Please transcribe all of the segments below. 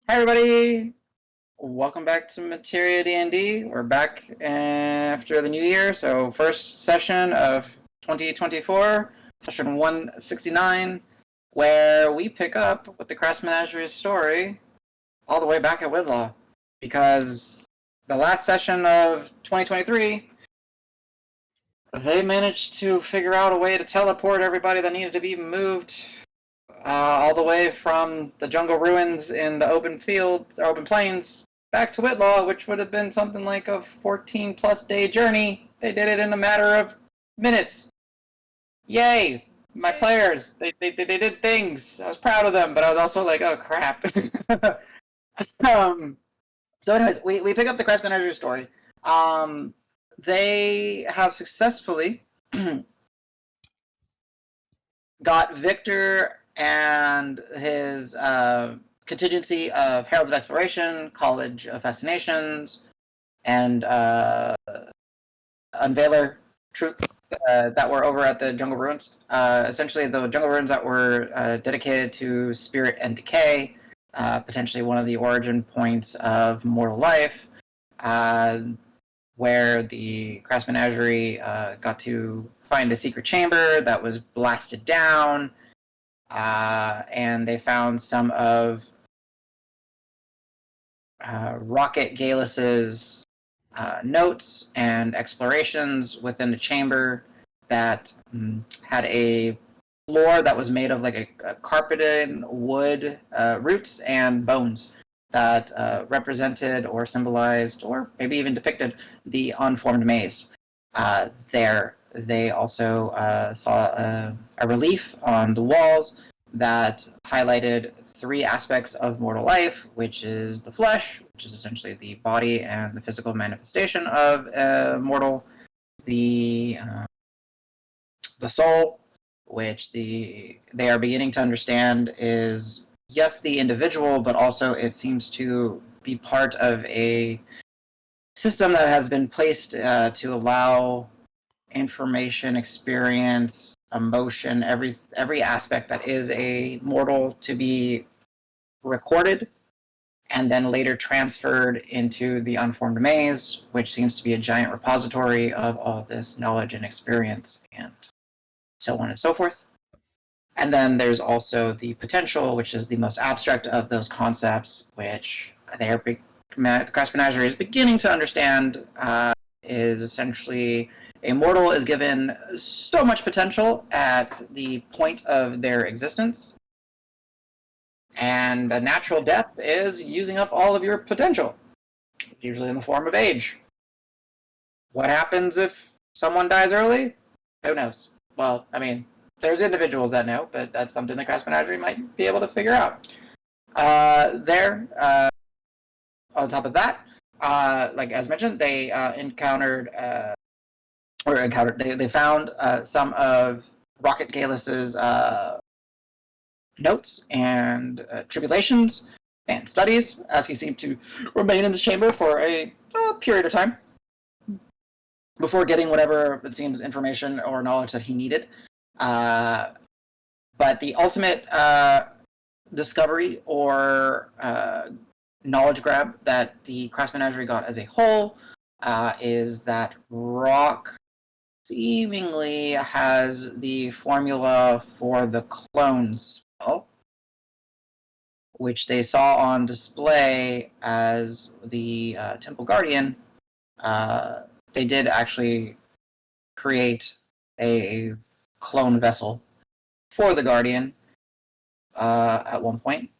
Hi everybody! Welcome back to Materia D&D. We're back after the new year, so first session of 2024, session 169, where we pick up with the Crass Menagerie story all the way back at Whitlaw. Because the last session of 2023, they managed to figure out a way to teleport everybody that needed to be moved all the way from the jungle ruins in the open fields, or open plains, back to Whitlaw, which would have been something like a 14-plus day journey. They did it in a matter of minutes. Yay! My players, they did things. I was proud of them, but I was also like, oh crap. So anyways, we pick up the Crass Menagerie story. They have successfully got Victor and his contingency of Heralds of Exploration, College of Fascinations, and Unveiler troop that were over at the Jungle Ruins. Essentially, the Jungle Ruins that were dedicated to spirit and decay, potentially one of the origin points of mortal life, where the Crass Menagerie got to find a secret chamber that was blasted down, and they found some of Rocket Galis's notes and explorations within the chamber that had a floor that was made of like a carpeted wood, roots and bones that represented or symbolized or maybe even depicted the unformed maze. There, they also saw a relief on the walls that highlighted three aspects of mortal life, which is the flesh, which is essentially the body and the physical manifestation of mortal, the soul, which they are beginning to understand is, yes, the individual, but also it seems to be part of a system that has been placed to allow information, experience, emotion, every aspect that is a mortal to be recorded and then later transferred into the unformed maze, which seems to be a giant repository of all this knowledge and experience and so on and so forth. And then there's also the potential, which is the most abstract of those concepts, which the Crass Menagerie is beginning to understand, is essentially a mortal is given so much potential at the point of their existence, and a natural death is using up all of your potential, usually in the form of age. What happens if someone dies early? Who knows? Well, I mean, there's individuals that know, but that's something the Crass Menagerie might be able to figure out. On top of that, like as mentioned, they they found some of Rocket Galis's notes and tribulations and studies, as he seemed to remain in this chamber for a period of time before getting whatever it seems information or knowledge that he needed. But the ultimate discovery or knowledge grab that the Crass Menagerie got as a whole is that Rock seemingly has the formula for the clone spell, which they saw on display as the Temple Guardian. They did actually create a clone vessel for the Guardian at one point,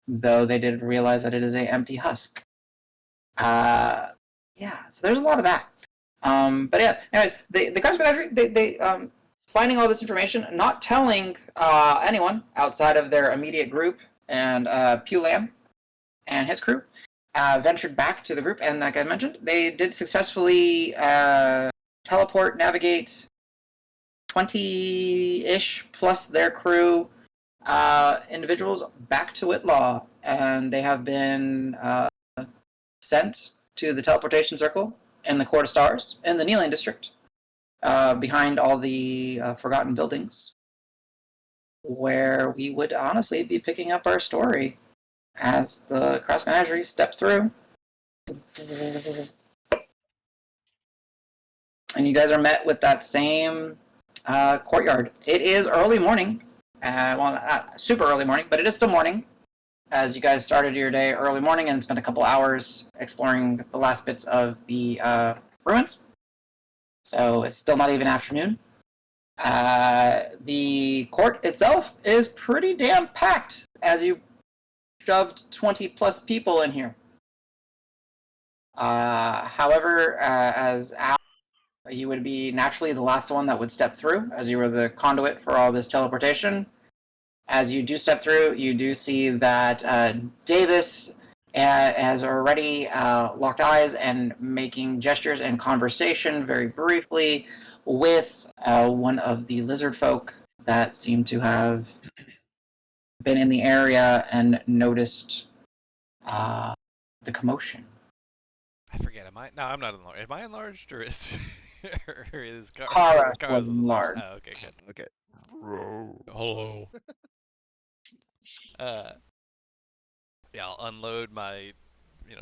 though they did realize that it is an empty husk. Yeah, so there's a lot of that. But yeah, anyways, the Crass Menagerie, they finding all this information, not telling anyone outside of their immediate group and Pew Lamb and his crew, ventured back to the group, and like I mentioned, they did successfully teleport, navigate 20-ish plus their crew individuals back to Whitlaw, and they have been sent to the teleportation circle in the Court of Stars in the Kneeling District, behind all the forgotten buildings, where we would honestly be picking up our story as the Crass Menagerie steps through. And you guys are met with that same courtyard. It is early morning. Well, not super early morning, but it is still morning, as you guys started your day early morning and spent a couple hours exploring the last bits of the ruins. So it's still not even afternoon. The court itself is pretty damn packed, as you shoved 20 plus people in here. However, as Al, you would be naturally the last one that would step through, as you were the conduit for all this teleportation. As you do step through, you do see that Davis has already locked eyes and making gestures and conversation very briefly with one of the lizard folk that seem to have been in the area and noticed the commotion. I forget. Am I? No, I'm not enlarged. Am I enlarged, or is or is Kara was Cars is enlarged? large. Oh, okay, good. Okay. Bro. Hello. Uh, yeah, I'll unload my,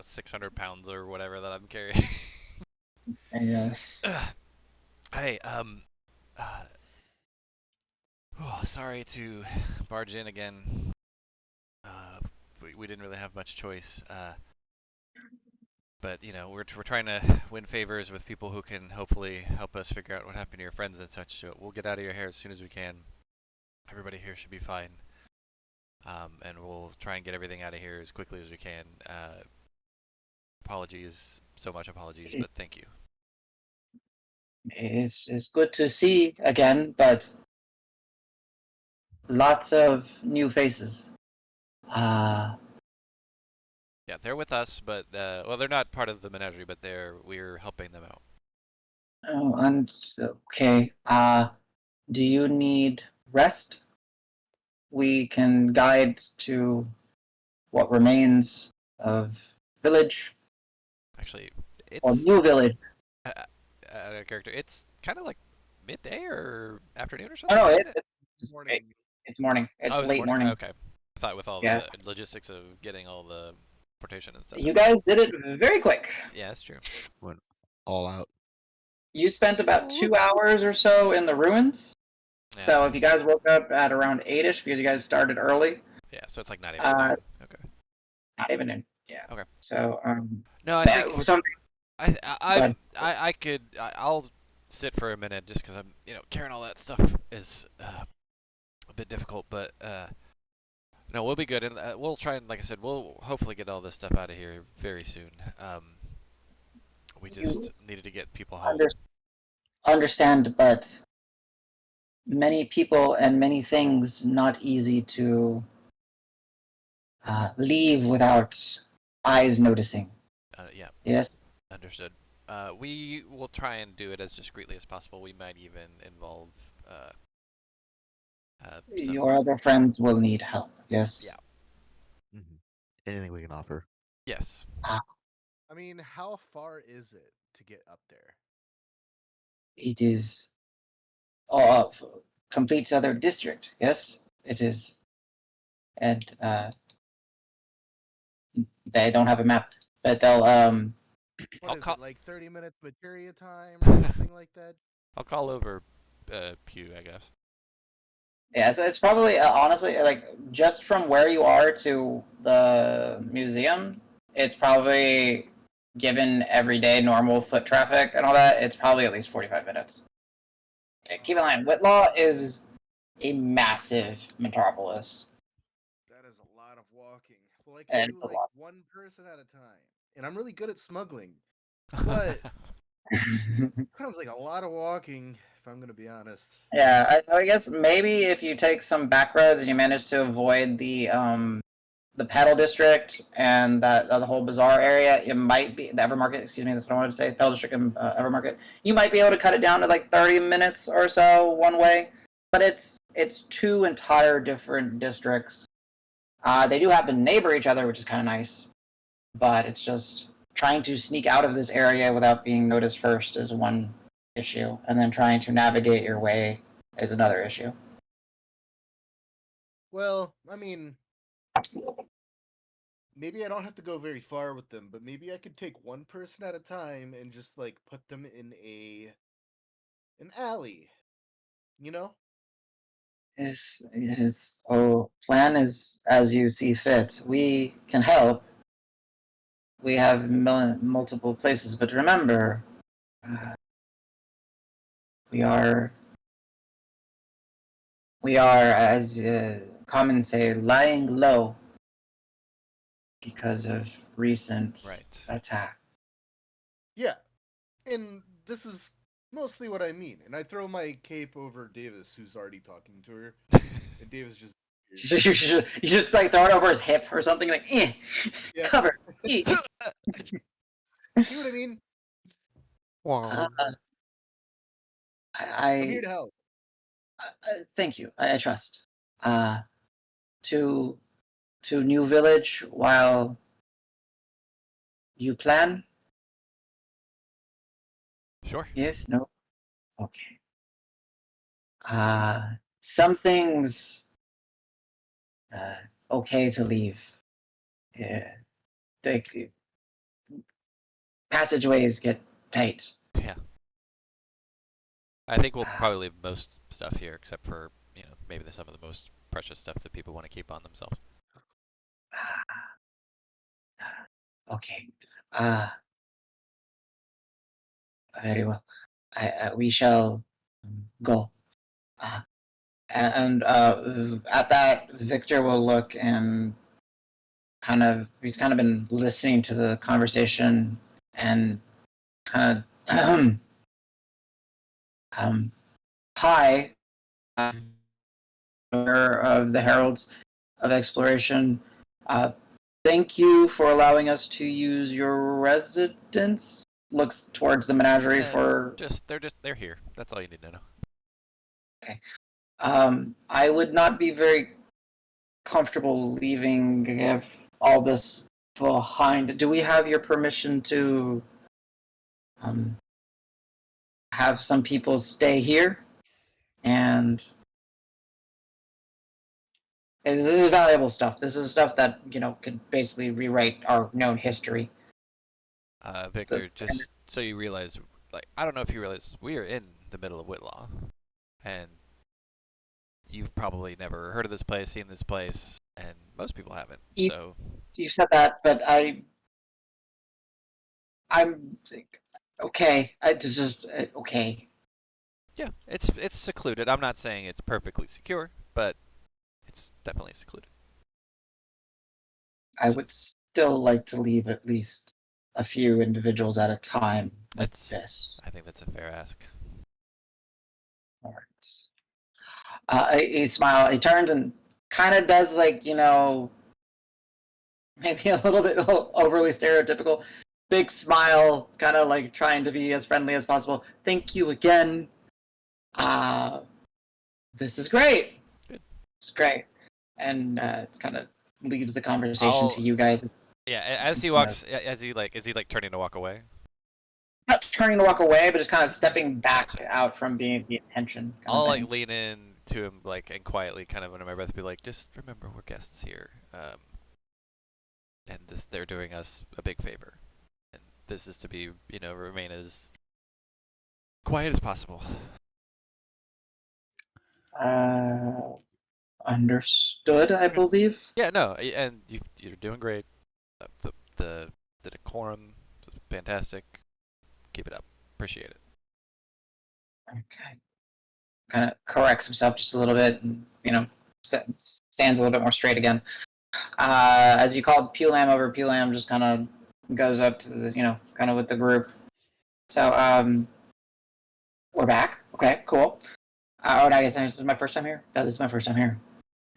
600 pounds or whatever that I'm carrying. And, Hey, uh, sorry to barge in again. We didn't really have much choice. But we're trying to win favors with people who can hopefully help us figure out what happened to your friends and such. So we'll get out of your hair as soon as we can. Everybody here should be fine. And we'll try and get everything out of here as quickly as we can. Apologies, so much apologies, but thank you. it's good to see again, but lots of new faces. Yeah, they're with us, but they're not part of the menagerie, but we're helping them out. Oh, and okay. Do you need rest? We can guide to what remains of village Actually, or it's new village. a character. It's kind of like midday or afternoon or Oh something. no, Isn't it? it's Morning. it's morning. It's Oh, is it late morning? morning. Okay. I thought with all Yeah, the logistics of getting all the portation and stuff. you guys did it very quick. Yeah, that's true. Went all out. You spent about Oh. 2 hours or so in the ruins. Yeah. So if you guys woke up at around 8ish because you guys started early, Yeah, so it's like not even noon. Okay. not even in. Yeah. Okay. So No, I think something. I could I'll sit for a minute just because I'm carrying all that stuff is a bit difficult, but no, we'll be good, and we'll try and like I said, we'll hopefully get all this stuff out of here very soon. We just needed to get people home. Understand, but many people and many things not easy to leave without eyes noticing. Yeah, Yes, understood. We will try and do it as discreetly as possible. We might even involve some. your other friends will need help. Yes. Yeah. Mm-hmm. Anything we can offer. Yes. I mean, how far is it to get up there? It is uh, complete other district. Yes, it is, and they don't have a map, but they'll What I'll is call. it, like 30 minutes materia time or something like that? I'll call over Pew, I guess. Yeah, it's probably honestly like just from where you are to the museum, it's probably given everyday normal foot traffic and all that. It's probably at least 45 minutes. Keep in mind, Whitlaw is a massive metropolis. That is a lot of walking. Well, I can And do a like lot. one person at a time. And I'm really good at smuggling. But sounds like a lot of walking, if I'm going to be honest. Yeah, I guess maybe if you take some back roads and you manage to avoid the pedal district and that the whole bazaar area, it might be the Evermarket. Excuse me, that's what I wanted to say. Pedal district and Evermarket. You might be able to cut it down to like 30 minutes or so one way, but it's two entire different districts. They do happen to neighbor each other, which is kind of nice, but it's just trying to sneak out of this area without being noticed first is one issue, and then trying to navigate your way is another issue. Well, I mean, maybe I don't have to go very far with them, but maybe I could take one person at a time and just like put them in an alley, you know? His plan is as you see fit. We can help. We have multiple places, but remember, uh, we are as common say, lying low because of recent Right. attack. Yeah. And this is mostly what I mean. And I throw my cape over Davis, who's already talking to her, and Davis just You just like throw it over his hip or something like, yeah. cover. See what I mean? Wow. I'm here I, to help. thank you. I trust. Uh, to New Village while you plan. Sure. Yes. No. Okay. Some things uh, okay to leave. Yeah. The passageways get tight. Yeah. I think we'll Uh, probably leave most stuff here, except for maybe some of the most precious stuff that people want to keep on themselves. okay. Uh, Very well. We shall go. Uh, and at that, Victor will look and he's kind of been listening to the conversation and kind of hi, of the Heralds of Exploration. Uh, Thank you for allowing us to use your residence. Looks towards the menagerie for. They're here. That's all you need to know. Okay. I would not be very comfortable leaving if all this behind. Do we have your permission to um, have some people stay here? And this is valuable stuff. This is stuff that could basically rewrite our known history. Victor, just so you realize, like, I don't know if you realize, we are in the middle of Whitlaw, and you've probably never heard of this place, seen this place, and most people haven't. So You said that, but I'm okay. It's just okay. yeah, it's secluded. I'm not saying it's perfectly secure, but it's definitely secluded. I So would still like to leave at least a few individuals at a time with this. I think that's a fair ask. All right. He smiles. He turns and kind of does maybe a little bit overly stereotypical, big smile, kind of like trying to be as friendly as possible. Thank you again. This is great. Good. It's great, and kind of leaves the conversation to I'll you guys. Yeah, as he walks, is he like turning to walk away? Not turning to walk away, but just kind of stepping back Gotcha. out from being the attention kind I'll of like thing. lean in to him like and quietly, kind of under my breath, be like, just remember we're guests here, and they're doing us a big favor, and this is to be remain as quiet as possible. Uh, Understood, I Okay. believe. Yeah, no, and you're doing great. The decorum is fantastic. Keep it up. Appreciate it. Okay. Kind of corrects himself just a little bit, and stands a little bit more straight again. As you called Pulam over, Pulam just kind of goes up to the, kind of with the group. So, we're back. Okay, cool. I guess this is my first time here. No, this is my first time here.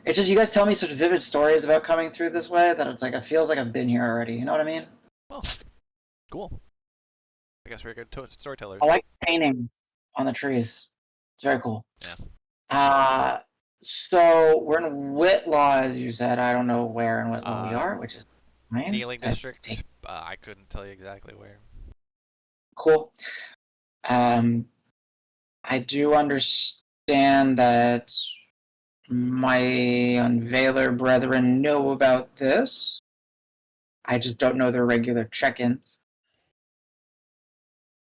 It's just you guys tell me such vivid stories about coming through this way that it's like it feels like I've been here already. You know what I mean? Well, cool. I guess we're good storytellers. I like painting on the trees. It's very cool. Yeah. So we're in Whitlaw, as you said. I don't know where in Whitlaw we are, which is fine. Kneeling District. I couldn't tell you exactly where. Cool. I do understand that my Unveiler brethren know about this. I just don't know their regular check-ins.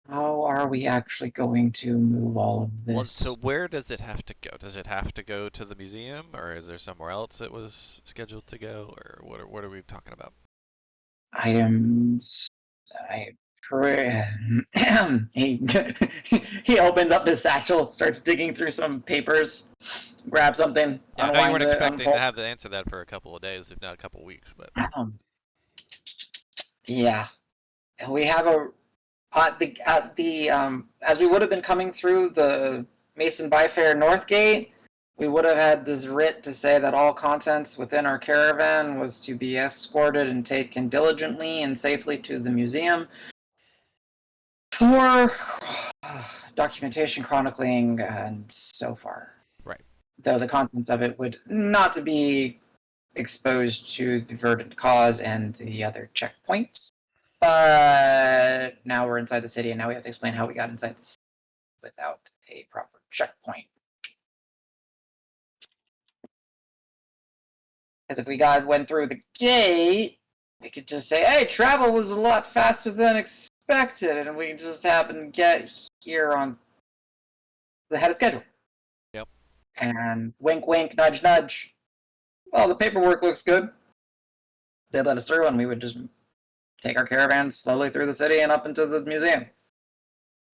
How are we actually going to move all of this? Well, so where does it have to go? Does it have to go to the museum, or is there somewhere else it was scheduled to go, or what are we talking about? I am. He he opens up his satchel, starts digging through some papers, grabs something, Yeah, I know you weren't unwinds it, expecting to unfolds. have to answer that for a couple of days, if not a couple of weeks, but Yeah, we have a at the as we would have been coming through the Mason Byfair North Gate, we would have had this writ to say that all contents within our caravan was to be escorted and taken diligently and safely to the museum for documentation, chronicling, and so far. right. Though the contents of it would not to be exposed to the verdant cause and the other checkpoints. But now we're inside the city, and now we have to explain how we got inside the city without a proper checkpoint. Because if we went through the gate, we could just say, hey, travel was a lot faster than expected, and we just happened to get here on the head of schedule. Yep. And wink, wink, nudge, nudge. Well, the paperwork looks good. They'd let us through, and we would just take our caravan slowly through the city and up into the museum.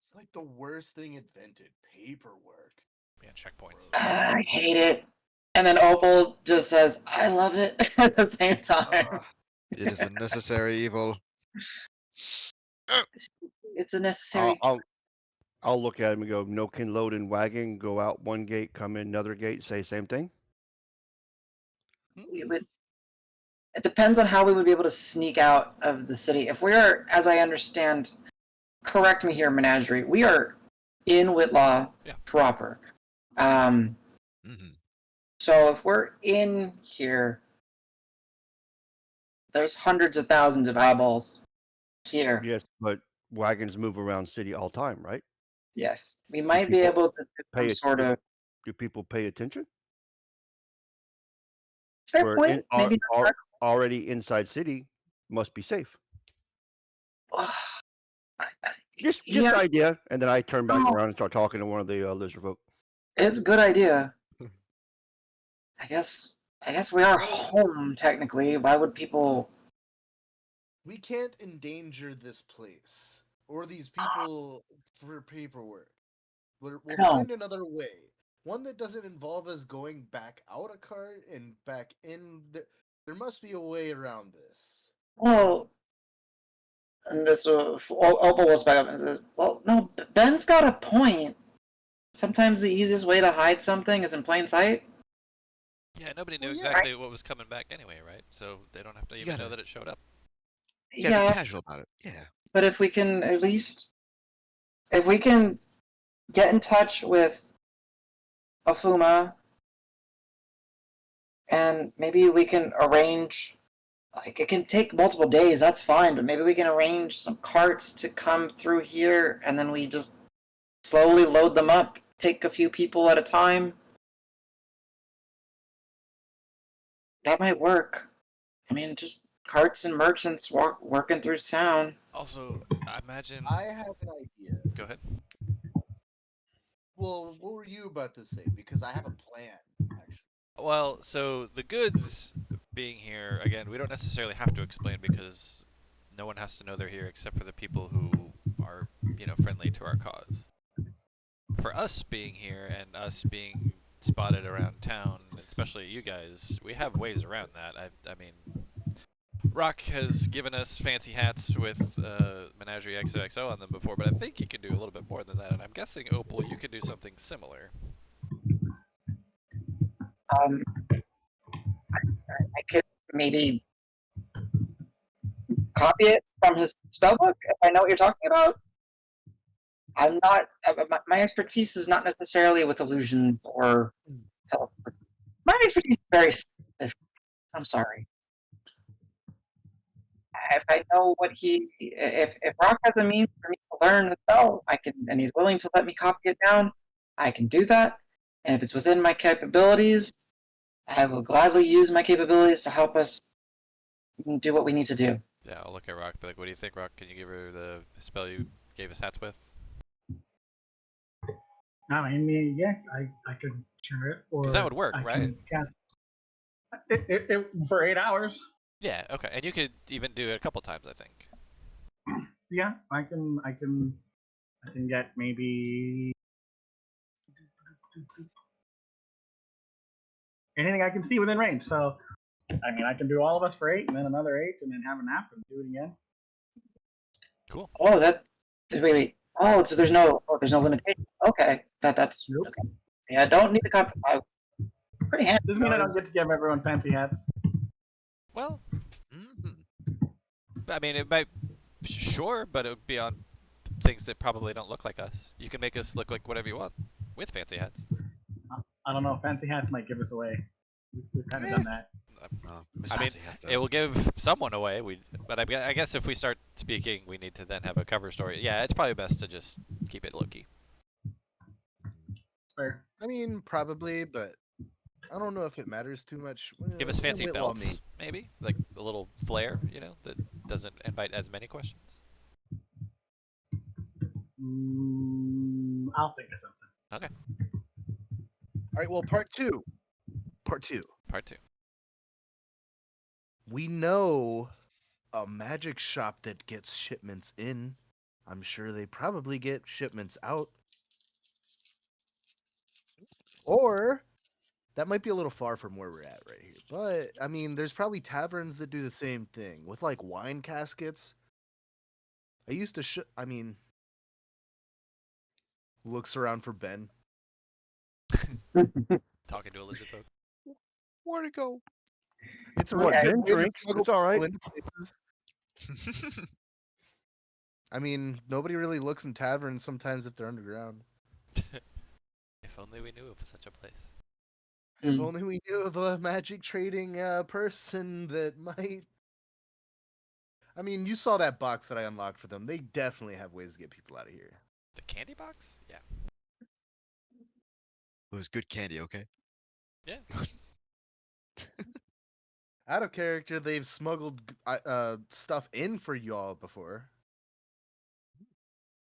It's like the worst thing invented. Paperwork. Yeah, checkpoints. I hate it. And then Opal just says, I love it at the same time. Ugh. It is a necessary evil. It's a I'll, necessary. I'll I'll look at him and go, no can load in wagon, go out one gate, come in another gate, say same thing. We would. It depends on how we would be able to sneak out of the city. If we are, as I understand, correct me here, Menagerie, we are in Whitlaw Yeah. proper. Mhm. So if we're in here, there's hundreds of thousands of eyeballs here. Yes, but wagons move around city all time, right? Yes, we might be people able to do some Pay sort of do people pay attention? fair We're point. Maybe not. already inside city, must be safe. Just Yeah, idea, and then I turn back no, around and start talking to one of the lizard folk. it's a good idea. I guess we are Well- home technically. Why would people? We can't endanger this place or these people for paperwork. We'll No. find another way. One that doesn't involve us going back out a cart and back in. There must be a way around this. Well, and this Opal will back up and says, "Well, no, Ben's got a point. Sometimes the easiest way to hide something is in plain sight." Yeah, nobody knew Well, yeah. exactly what was coming back anyway, right? So they don't have to even gotta- know that it showed up. You gotta Yeah, be casual about it. Yeah. but if we can at least, if we can get in touch with Afuma, and maybe we can arrange. Like, it can take multiple days, that's fine, but maybe we can arrange some carts to come through here, and then we just slowly load them up, take a few people at a time. That might work. I mean, just carts and merchants working through town. Also, I imagine. I have an idea. Go ahead. Well, what were you about to say? Because I have a plan, actually. Well, so the goods being here, again, we don't necessarily have to explain because no one has to know they're here except for the people who are, friendly to our cause. For us being here and us being spotted around town, especially you guys, we have ways around that. I mean, Rock has given us fancy hats with Menagerie XOXO on them before, but I think you can do a little bit more than that, and I'm guessing, Opal, you could do something similar. I could maybe copy it from his spellbook if I know what you're talking about. I'm not. My expertise is not necessarily with illusions or health. My expertise is very specific. I'm sorry. If I know what if Rock has a means for me to learn the spell, I can, and he's willing to let me copy it down, I can do that. And if it's within my capabilities, I will gladly use my capabilities to help us we can do what we need to do. Yeah, I'll look at Rock. Be like, what do you think, Rock? Can you give her the spell you gave us hats with? I mean, yeah, I could share it, or Because that would work, I right? can cast it for 8 hours. Yeah. Okay. And you could even do it a couple times, I think. Yeah, I can get maybe anything I can see within range. So, I mean, I can do all of us for 8, and then another 8, and then have a nap and do it again. Cool. Oh, that really. Oh, so there's no limitation. Okay, that's Nope. okay. Yeah, don't need to come. Pretty handy. Doesn't mean I don't get to give everyone fancy hats. Well, Mhm. I mean, it might. Sure, but it would be on things that probably don't look like us. You can make us look like whatever you want with fancy hats. I don't know. Fancy hats might give us away. We've kind of done that. Oh, I mean, Fancy Hat, it will give someone away. But I guess if we start speaking, we need to then have a cover story. Yeah, it's probably best to just keep it low key. Fair. I mean, probably, but I don't know if it matters too much. Give us fancy Whitlaw me. belts, maybe like a little flair, that doesn't invite as many questions. I'll think of something. Okay, All right, well, part two. Part 2. part 2. We know a magic shop that gets shipments in. I'm sure they probably get shipments out. Or that might be a little far from where we're at right here. But I mean, there's probably taverns that do the same thing with like wine caskets. I used to I mean, looks around for Ben. Talking to a lizard folk. Where'd it go? It's a What, really good Ben way to drinks? smuggle It's all right. people into places. I mean, nobody really looks in taverns sometimes if they're underground. If only we knew of such a place. If Mm. only we knew of a magic trading person that might. I mean, you saw that box that I unlocked for them. They definitely have ways to get people out of here. The candy box? Yeah. It was good candy, okay? Yeah. Out of character, they've smuggled stuff in for y'all before.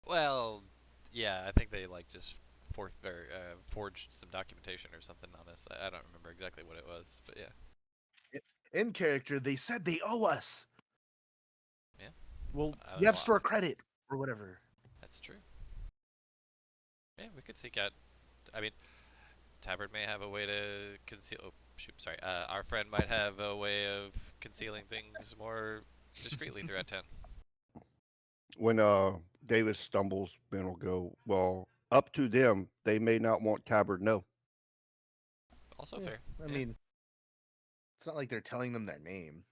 Well, yeah, I think they just forged some documentation or something on us. I don't remember exactly what it was, but yeah. In character, they said they owe us. Yeah. Well, I you have was- store credit or whatever. That's true. Yeah, we could seek out. I mean, Tabard may have a way to conceal. Oh, shoot, sorry. Our friend might have a way of concealing things more discreetly throughout town. When Davis stumbles, Ben will go, well, up to them. They may not want Tabard know. Also Yeah, fair. I Yeah. mean, it's not like they're telling them their name.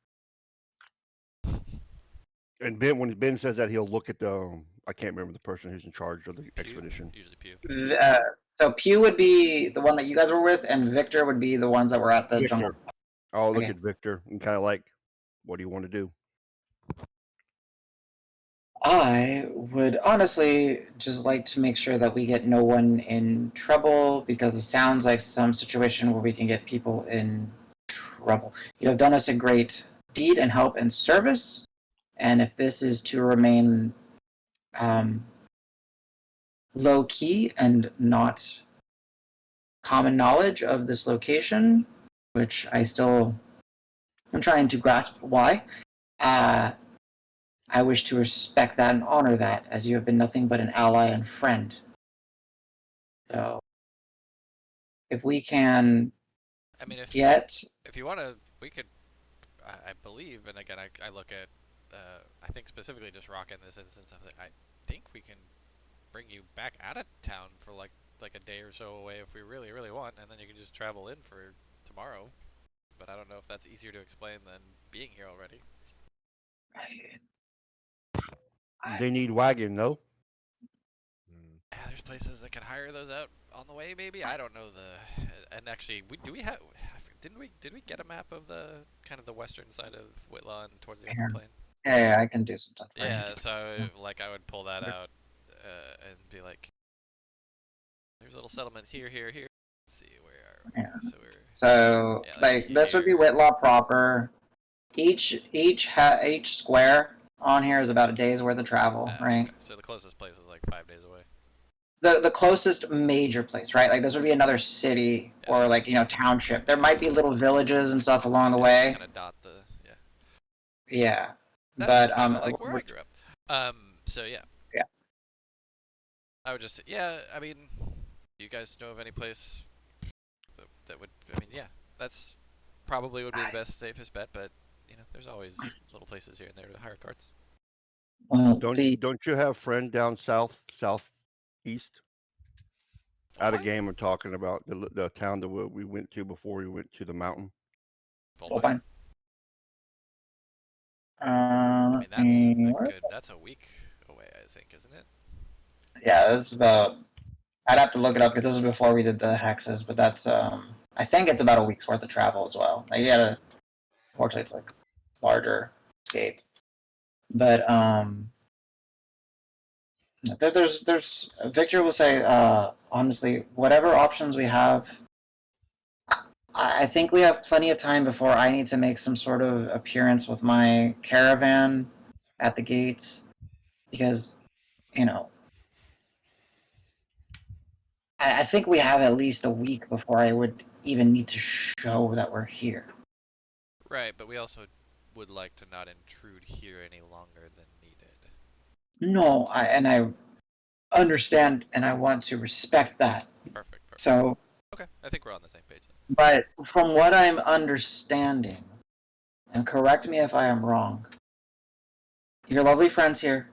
And Ben, when Ben says that, he'll look at the I can't remember the person who's in charge of the Pew, expedition. usually Pew. So Pew would be the one that you guys were with, and Victor would be the ones that were at the jungle. Victor. I'll look Okay. at Victor and kind of like, what do you want to do? I would honestly just like to make sure that we get no one in trouble, because it sounds like some situation where we can get people in trouble. You have done us a great deed and help and service, and if this is to remain low key and not common knowledge of this location, which I'm trying to grasp why, I wish to respect that and honor that, as you have been nothing but an ally and friend. So, if we can I mean, get... if you want to, we could. I believe, and again, I look at. I think specifically just Rock in this instance. I think we can bring you back out of town for like a day or so away if we really, really want, and then you can just travel in for tomorrow. But I don't know if that's easier to explain than being here already. They need wagon, no? Mm. Yeah, there's places that can hire those out on the way. Maybe I don't know the. And actually, we have? Did we get a map of the kind of the western side of Whitlaw and towards the open plain? Yeah, I can do some stuff for you. Yeah, so I would pull that out and be like, "There's a little settlement here, here, here." Let's see, where are we? Yeah. So we're So, Yeah, like, like this would be here. Whitlaw proper. each square on here is about a day's worth of travel, right? Okay. So the closest place is like 5 days away. The closest major place, right? Like this would be another city Yeah, or that's like township. There might be little villages and stuff along the way. Kind of dot the yeah. Yeah, That's but kind of like where I grew up. So yeah. Yeah. I would just yeah. I mean, do you guys know of any place that would? I mean, yeah. That's probably would be the best, safest bet. But there's always little places here and there to hire carts. well, Don't you have friend down southeast? Out of Volpine? game, I'm talking about the town that we went to before we went to the mountain. Volpine. I mean, let me. That's a week away, I think, isn't it? Yeah, that's about. I'd have to look it up because this is before we did the hexes, but that's I think it's about a week's worth of travel as well. Like, you gotta. Fortunately, it's like larger escape, but there's Victor will say honestly, whatever options we have, I think we have plenty of time before I need to make some sort of appearance with my caravan at the gates, because you know I think we have at least a week before I would even need to show that we're here. Right, but we also would like to not intrude here any longer than needed. No, I understand and I want to respect that. Perfect. So, Okay, I think we're on the same page then. but from what I'm understanding, and correct me if I am wrong, your lovely friends here,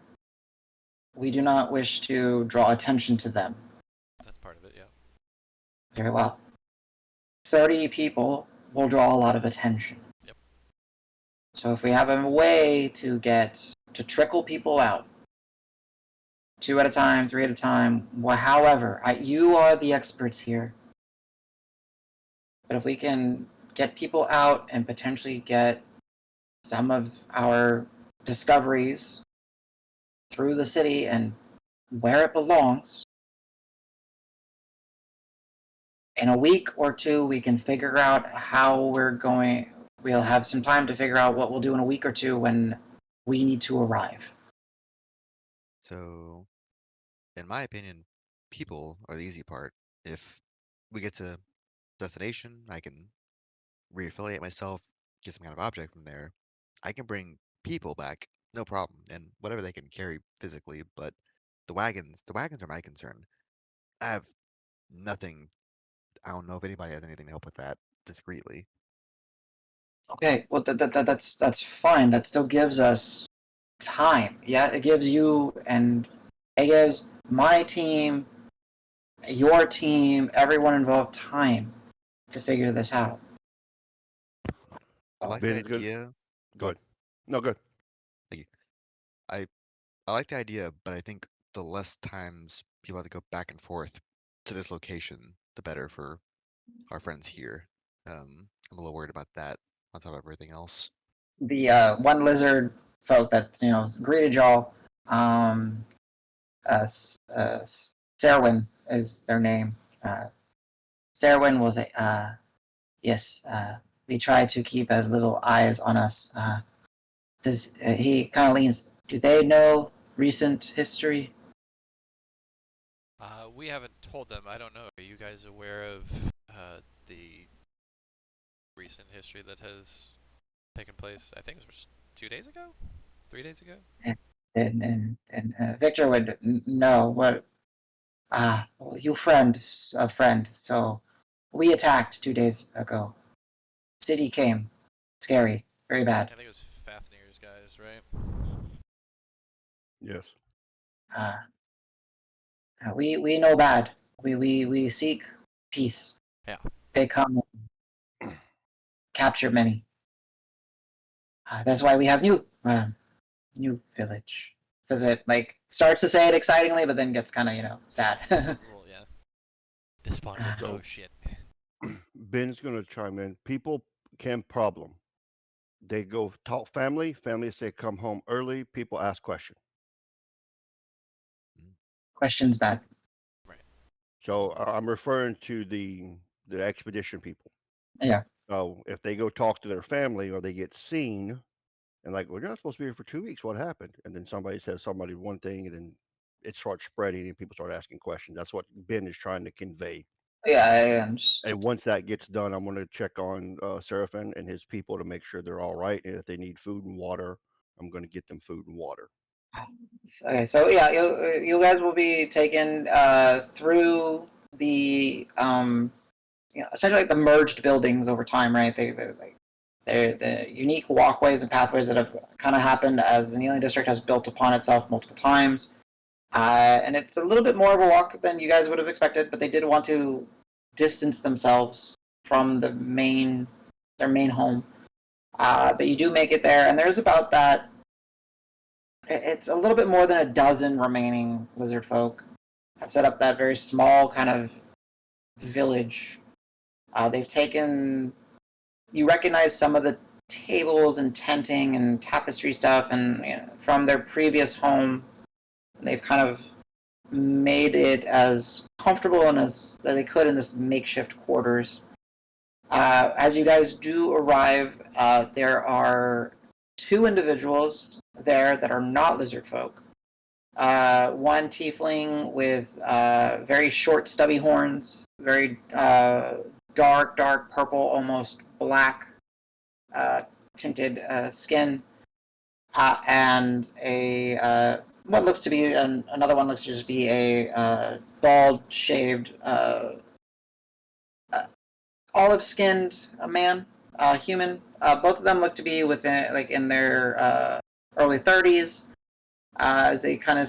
we do not wish to draw attention to them. That's part of it, yeah. Very well. 30 people will draw a lot of attention. Yep. So if we have a way to trickle people out, 2 at a time, 3 at a time, however, you are the experts here. But if we can get people out and potentially get some of our discoveries through the city and where it belongs, in a week or two, we can figure out how we'll have some time to figure out what we'll do in a week or two when we need to arrive. So, in my opinion, people are the easy part. If we get to destination, I can reaffiliate myself, get some kind of object from there. I can bring people back, no problem, and whatever they can carry physically. But the wagons are my concern. I have nothing. I don't know if anybody has anything to help with that discreetly. Okay, well that's fine. That still gives us time. Yeah, it gives you and it gives my team, your team, everyone involved time to figure this out. I like the Ben's good. idea. Go Good. No, good. Thank you. I I like the idea, but I think the less times people have to go back and forth to this location, the better for our friends here. I'm a little worried about that on top of everything else. The one lizard folk that greeted y'all, um, Serwin is their name. Serwin was yes. We try to keep as little eyes on us. Does he kind of leans? Do they know recent history? We haven't told them. I don't know. Are you guys aware of the recent history that has taken place? I think it was just 2 days ago, 3 days ago. And Victor would know what. Well, you a friend. So we attacked 2 days ago. City came, scary, very bad. I think it was Fafnir's guys, right? Yes. Uh, we know bad. We seek peace. Yeah. They come capture many. That's why we have new village. Says it like starts to say it excitingly, but then gets kind of sad. Well, yeah. Despondent. So- Oh shit. Ben's gonna chime in. People can problem. They go talk family. Family say come home early. People ask question. Questions bad. So I'm referring to the expedition people. Yeah. So if they go talk to their family or they get seen and like, well, you're not supposed to be here for 2 weeks. What happened? And then somebody says somebody one thing, and then it starts spreading, and people start asking questions. That's what Ben is trying to convey. Yeah, and And once that gets done, I'm going to check on Seraphin and his people to make sure they're all right. And if they need food and water, I'm going to get them food and water. okay. So yeah, you guys will be taken through the essentially like the merged buildings over time, right? They're the unique walkways and pathways that have kind of happened as the Kneeling District has built upon itself multiple times. And it's a little bit more of a walk than you guys would have expected, but they did want to distance themselves from their main home. But you do make it there, and there's about that. It's a little bit more than a dozen remaining lizard folk have set up that very small kind of village. They've taken. You recognize some of the tables and tenting and tapestry stuff, and from their previous home, they've kind of made it as comfortable and as they could in this makeshift quarters. As you guys do arrive, there are two individuals there that are not lizard folk. One tiefling with very short, stubby horns, very dark purple, almost black tinted skin, and what looks to be another one looks to just be a bald, shaved, olive-skinned man, human. Both of them look to be within, like, in their early 30s. As they kind of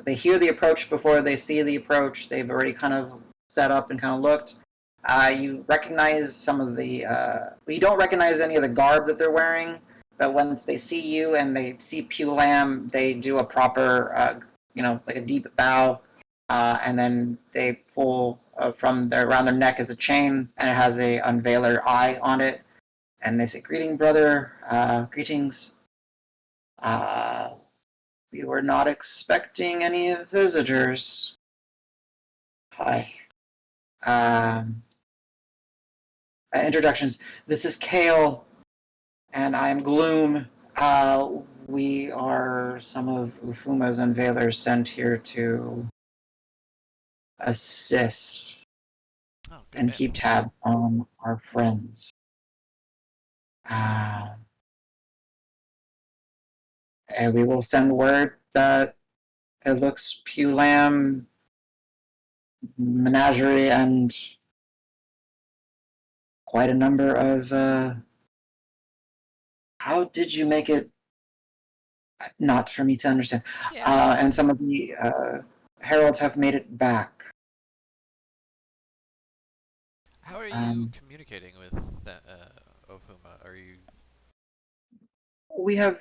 they hear the approach before they see the approach. They've already kind of set up and kind of looked. You recognize some of you don't recognize any of the garb that they're wearing, but once they see you and they see Pew Lamb, they do a proper, like a deep bow, and then they pull from around their neck is a chain, and it has a unveiler eye on it, and they say, "Greeting, brother. Greetings. We were not expecting any visitors. Hi." Um, Introductions. This is Kale, and I'm Gloom. We are some of Ufuma's unveilers sent here to assist Oh, good and man. keep tab on our friends. And we will send word that it looks Pew Lamb, Menagerie, and quite a number of. How did you make it not for me to understand? Yeah. And some of the heralds have made it back. How are you communicating with that, Ofuma? Are you? We have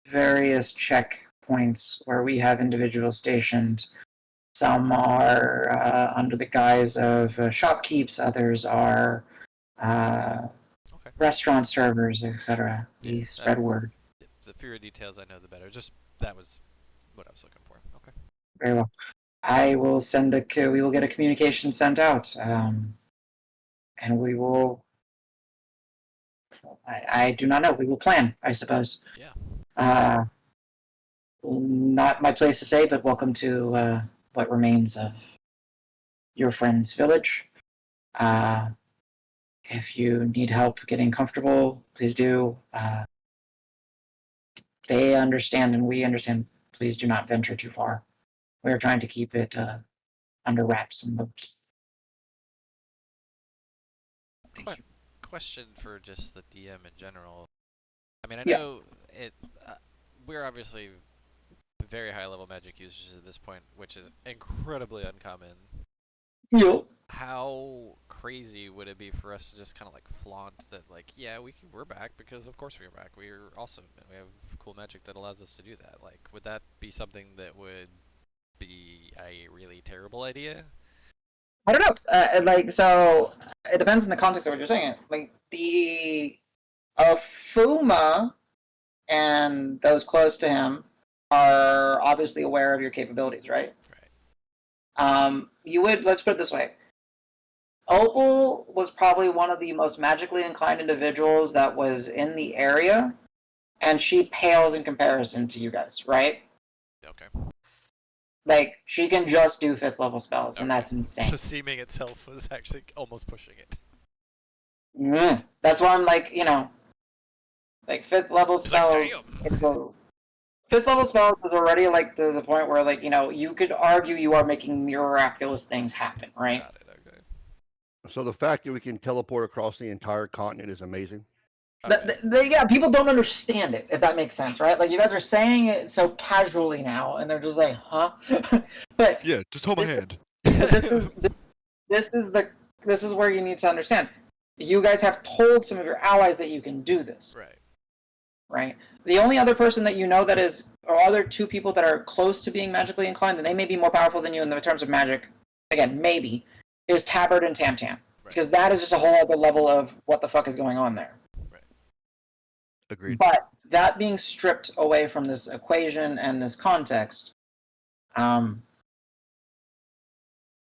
various checkpoints where we have individuals stationed. Some are under the guise of shopkeepers, others are Okay. restaurant servers, etc. Yeah. We spread word. The fewer details I know, the better. Just that was what I was looking for. Okay. Very well. I will we will get a communication sent out, and we will. I do not know. We will plan, I suppose. Yeah. Not my place to say, but welcome to what remains of your friend's village. If you need help getting comfortable, please do. They understand and we understand. Please do not venture too far. We're trying to keep it under wraps and loops. Thank you. Question for just the DM in general. I mean, I Yeah. know it. We're obviously very high level magic users at this point, which is incredibly uncommon. You. How crazy would it be for us to just kind of like flaunt that, like, yeah, we're back because of course we're back. We're awesome and we have cool magic that allows us to do that. Like, would that be something that would be a really terrible idea? I don't know. So it depends on the context of what you're saying. Like the Afuma and those close to him are obviously aware of your capabilities, right? Right. Let's put it this way. Opal was probably one of the most magically inclined individuals that was in the area, and she pales in comparison to you guys, right? Okay. Like, she can just do 5th level spells, and Okay. that's insane. So seeming itself was actually almost pushing it. That's why I'm like, like 5th level It's like, spells. 5th level spells is already like the point where, like, you could argue you are making miraculous things happen, right? Got it. Okay. So the fact that we can teleport across the entire continent is amazing. Oh, yeah. Yeah, people don't understand it, if that makes sense, right? Like, you guys are saying it so casually now, and they're just like, huh? But Yeah, just hold my hand. this is where you need to understand. You guys have told some of your allies that you can do this, right? The only other person that you know that is, or other 2 people that are close to being magically inclined, and they may be more powerful than you in the terms of magic, again, maybe, is Tabard and Tam Tam. Because that is just a whole other level of what the fuck is going on there. Agreed. But that being stripped away from this equation and this context,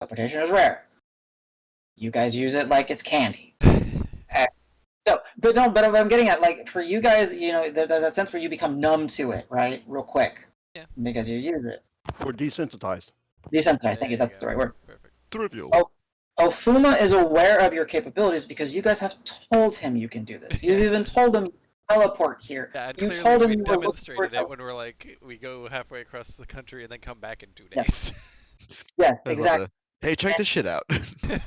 teleportation is rare. You guys use it like it's candy. But what I'm getting at, like, for you guys, that sense where you become numb to it, right? Real quick. Yeah. Because you use it. We're desensitized. Desensitized, thank you, that's the right word. Perfect. Trivial. Ofuma is aware of your capabilities because you guys have told him you can do this. You've even told him teleport here. Yeah, and you clearly told him we you were looking demonstrated for it when we're like, we go halfway across the country and then come back in 2 days. Yes, I love exactly. the, hey, check this shit out.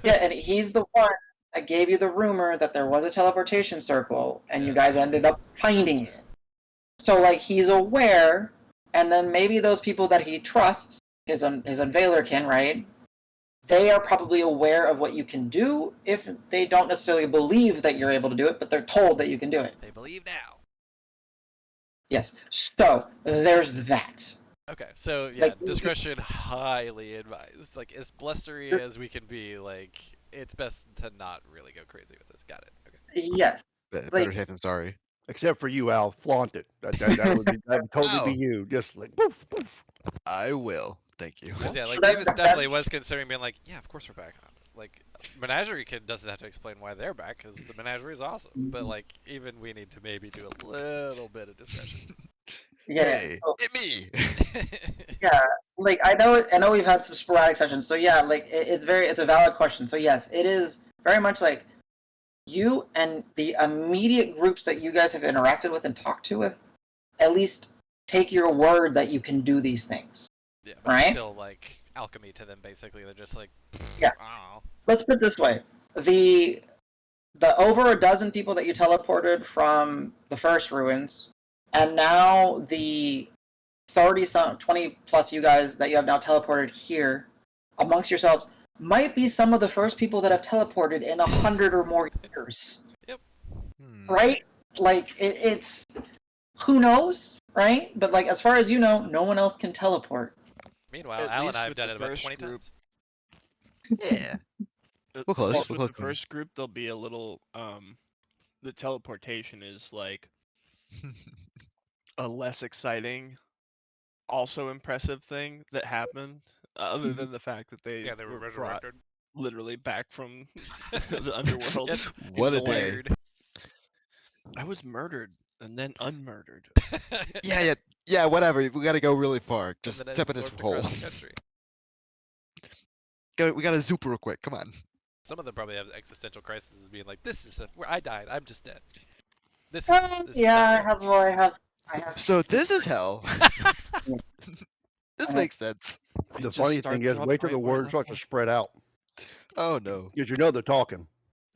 Yeah, and he's the one that gave you the rumor that there was a teleportation circle, and you guys ended up finding it. So, like, he's aware, and then maybe those people that he trusts, his unveiler kin, right? They are probably aware of what you can do if they don't necessarily believe that you're able to do it, but they're told that you can do it. They believe now. Yes. So, there's that. Okay, so yeah, Like, discretion highly advised. Like, as blustery as we can be, like, it's best to not really go crazy with this. Got it. Okay. Yes. Better safe than sorry. Except for you, Al. Flaunt it. That would totally be you. Just like poof, poof. I will. Thank you. Because yeah, like That- Davis that- definitely was considering being like, yeah, of course we're back on. Like, Menagerie Kid doesn't have to explain why they're back because the Menagerie is awesome. But like, even we need to maybe do a little bit of discretion. Yeah. Hey, So, hit me. yeah. Like, I know we've had some sporadic sessions, so yeah, like, it's a valid question. So yes, it is very much like you and the immediate groups that you guys have interacted with and talked to with, at least take your word that you can do these things. Yeah, but Right? it's still like alchemy to them. Basically, they're just like, Yeah. I Let's put it this way: the over a dozen people that you teleported from the first ruins, and now the 20 plus you guys that you have now teleported here amongst yourselves might be some of the first people that have teleported in 100 or more years. Right? Like, it's who knows, right? But like, as far as you know, no one else can teleport. Meanwhile, At Al and least I have with done the it about first 20 group. times. Yeah. At We're close, least we're with close, the buddy. first group, there'll be a little. The teleportation is like a less exciting, also impressive thing that happened, other than the fact that they Yeah, they were brought resurrected. literally back from the underworld. It's What a into life. day. weird. I was murdered and then unmurdered. Yeah, whatever. We gotta go really far. And Just then I step in this swarmed hole. across the country. We gotta zoop real quick. Come on. Some of them probably have existential crises, being like, "This is where I died. I'm just dead. This is Yeah, not I have. So this is hell. This I makes sense. The It funny just thing started is, up wait till right the where I word left starts to off. spread out. Oh no. Because they're talking.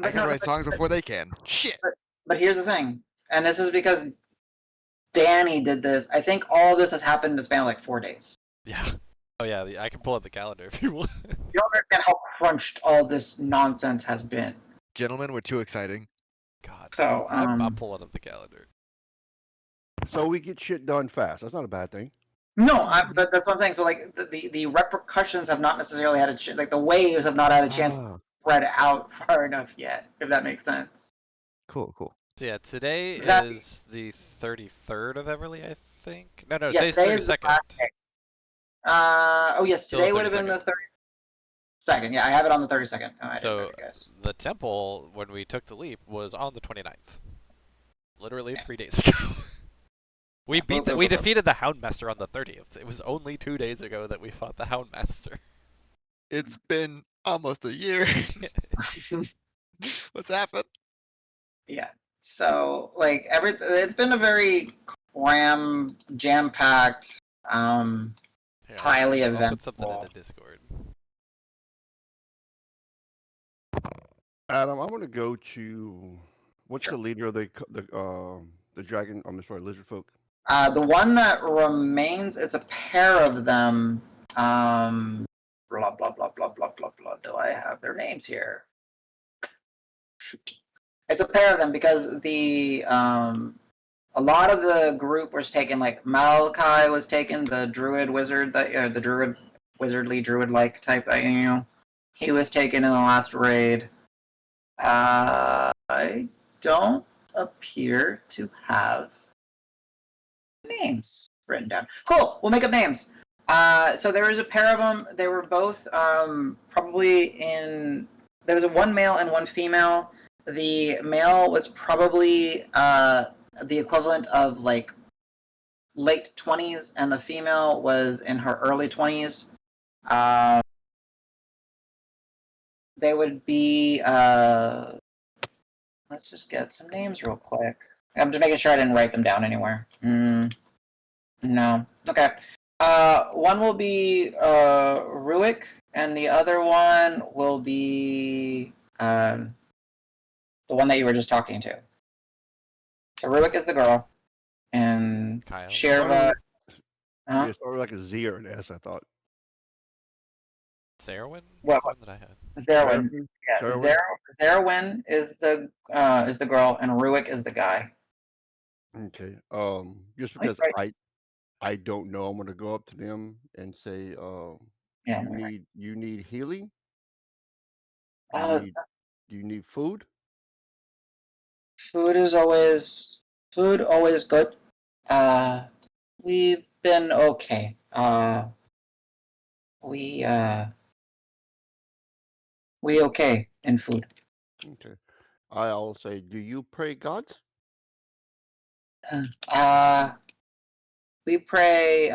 I gotta write songs before they can. Shit. But here's the thing, and this is because Danny did this. I think all of this has happened in a span of like 4 days. Yeah. Oh yeah, I can pull up the calendar if you want. You don't understand how crunched all this nonsense has been. Gentlemen, we're too exciting. God. So, I'm pulling up the calendar. So we get shit done fast. That's not a bad thing. No, that's what I'm saying. So, like, the repercussions have not necessarily had like, the waves have not had a chance to spread out far enough yet, if that makes sense. Cool. So yeah, today That- is the 33rd of Everly, I think. No, Yeah, today's today is the 32nd. last day. Yes, Still the today would have been the 32nd. 2nd. Yeah, I have it on the 32nd. Oh, I didn't So tell you guys. the temple, when we took the leap, was on the 29th. Literally Yeah. 3 days ago. We Yeah, we defeated the Houndmaster on the 30th. It was only 2 days ago that we fought the Houndmaster. It's been almost a year. What's happened? Yeah. So like it's been a very jam-packed, Here, highly I'll put something eventful. into Discord. Adam, I'm gonna go to what's Sure. the leader of the dragon? I'm sorry, lizard folk. The one that remains, it's a pair of them. Blah blah blah blah blah blah blah. Do I have their names here? Shoot. It's a pair of them because a lot of the group was taken. Like Malachi was taken, the druid wizard that the druid wizardly druid like type that he was taken in the last raid. I don't appear to have names written down. Cool. We'll make up names. So there was a pair of them. They were both probably in. There was one male and one female. The male was probably the equivalent of like late 20s, and the female was in her early 20s. They would be. Let's just get some names real quick. I'm just making sure I didn't write them down anywhere. No. Okay. One will be Ruick, and the other one will be the one that you were just talking to. So Ruick is the girl, and Kyle. Shirva. Yeah, it started like a Z or an S, I thought. Sarwin? What? That's the one that I had. Zerwin. Sarah- Yeah, Sarah? Zerwin is the girl, and Ruick is the guy. Okay. Just Let me because I don't know, I'm gonna go up to them and say, Yeah. you need healing? Do you Uh, need food? food is always good. Uh, we've been okay. We okay in food. Okay. I'll say, do you pray gods? Uh, we pray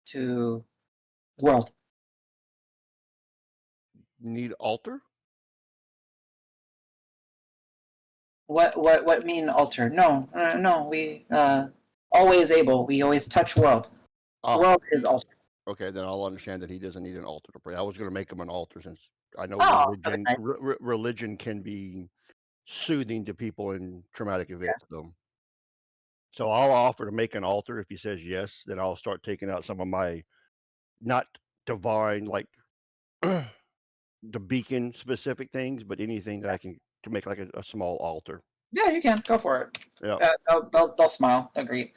to world. Need altar? What mean altar? No, no. We always able. We always touch world. Ah, World is altar. okay, then I'll understand that he doesn't need an altar to pray. I was gonna make him an altar since I know Oh, that's nice. religion can be soothing to people in traumatic events, though. So I'll offer to make an altar. If he says yes, then I'll start taking out some of my not divine, like the beacon specific things, but anything that I can to make like a small altar. Yeah, you can go for it. Yeah. They'll smile. Agree.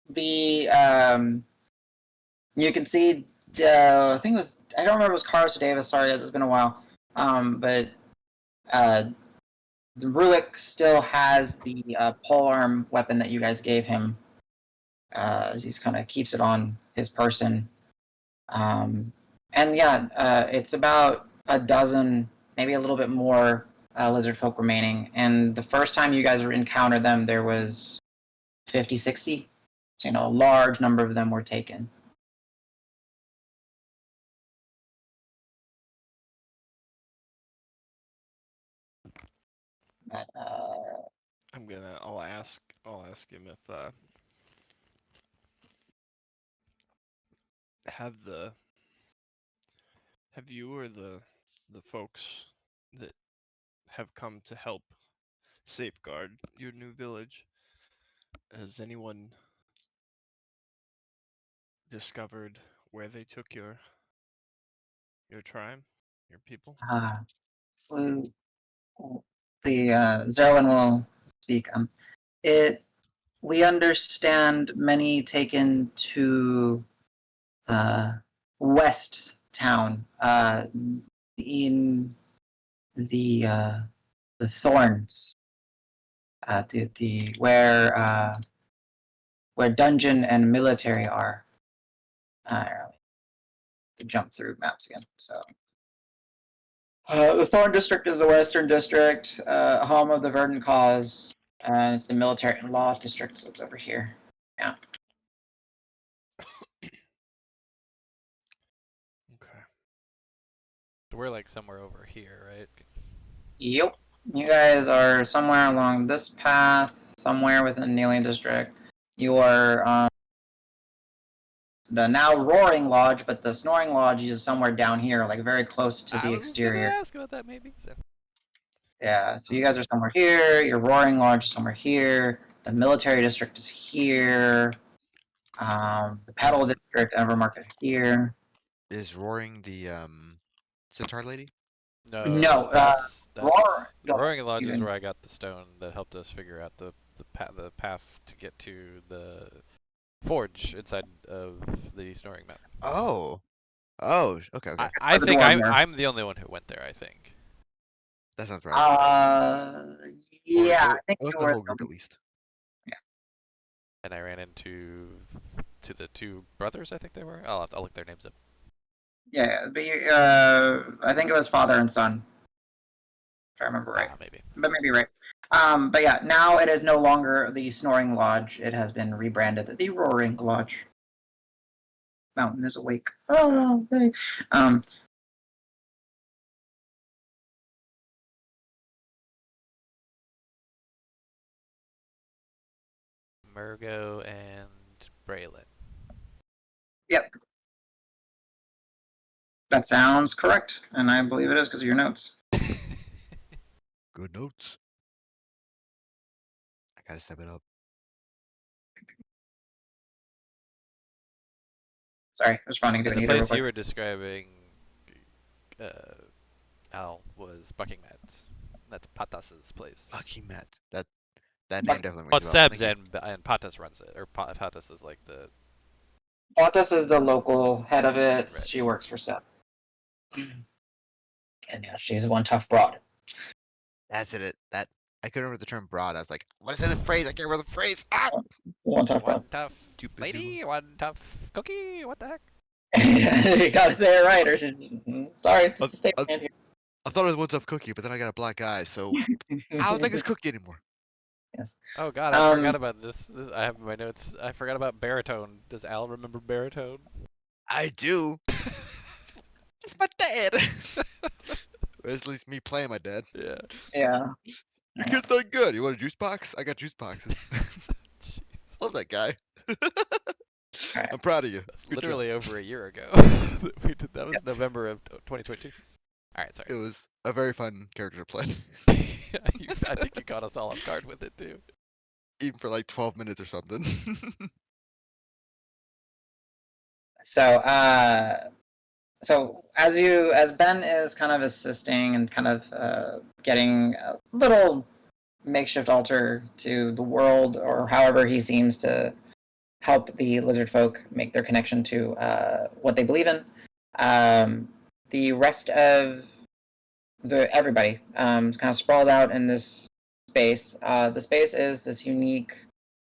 The you can see. I think it was. I don't remember if it was Carlos or Davis. Sorry, it's been a while. But the Ruick still has the polearm weapon that you guys gave him. He's kind of keeps it on his person. And yeah, it's about a dozen, maybe a little bit more lizard folk remaining. And the first time you guys encountered them, there was 50, 60. So, a large number of them were taken. But, I'll ask him if have you or the folks that have come to help safeguard your new village, has anyone discovered where they took your tribe, your people? the Zerwin will speak. We understand many taken to West Town in the Thorns, the where dungeon and military are. to jump through maps again. So the Thorn District is the Western District, home of the Verdant Cause, and it's the Military and Law District, so it's over here. Yeah. Okay. So we're like somewhere over here, right? Yep. You guys are somewhere along this path, somewhere within the Alien District. You are the now Roaring Lodge, but the Snoring Lodge is somewhere down here, like very close to the I was just gonna exterior. ask about that maybe. So. Yeah, so you guys are somewhere here, your Roaring Lodge is somewhere here, the Military District is here, the Petal District, Evermarket here. Is Roaring the Centaur lady? No, that's Roar. Roaring Lodge is where I got the stone that helped us figure out the path to get to the forge inside of the Snoring Mountain. Oh. Oh, okay, okay. I the think door there. I'm the only one who went there. I think. That sounds right. Yeah, I think it was you the were. whole group at least. And I ran into the two brothers. I think they were. I'll look their names up. Yeah, but I think it was father and son, if I remember right. Maybe. But maybe right. But yeah, now it is no longer the Snoring Lodge. It has been rebranded the Roaring Lodge. Mountain is awake. Oh, okay. Murgo and Braylon. Yep. That sounds correct, and I believe it is because of your notes. Good notes. I gotta step it up. Sorry, responding to And the Anita real place quick. you were describing, Al, was Buckingham's. That's Patas's place. Matt. That name definitely Well, rings a bell. Seb's Thank you. and Patas runs it, or Patas is like the. Pontus is the local head of it. Right. She works for Seth. And yeah, she's one tough broad. That's it. That I couldn't remember the term broad. I was like, what is the phrase? I can't remember the phrase. Ah! One tough One broad. tough Stupid lady, one tough cookie. What the heck? You gotta say it right, or sorry, just a I, statement here. I thought it was one tough cookie, but then I got a black eye, so I don't think it's cookie anymore. Yes. Oh God, I forgot about this. I have in my notes. I forgot about baritone. Does Al remember baritone? I do. It's my dad. Or at least me playing my dad. Yeah. Yeah. Your kid's done good. You want a juice box? I got juice boxes. Jeez. Love that guy. Alright. I'm proud of you. That's Good literally over a year ago. We did, that was November of 2022. All right, sorry. It was a very fun character to play. I think you caught us all off guard with it too. Even for like 12 minutes or something. So, so as Ben is kind of assisting and kind of getting a little makeshift altar to the world, or however he seems to help the lizard folk make their connection to what they believe in, the rest of everybody kind of sprawled out in this space. The space is this unique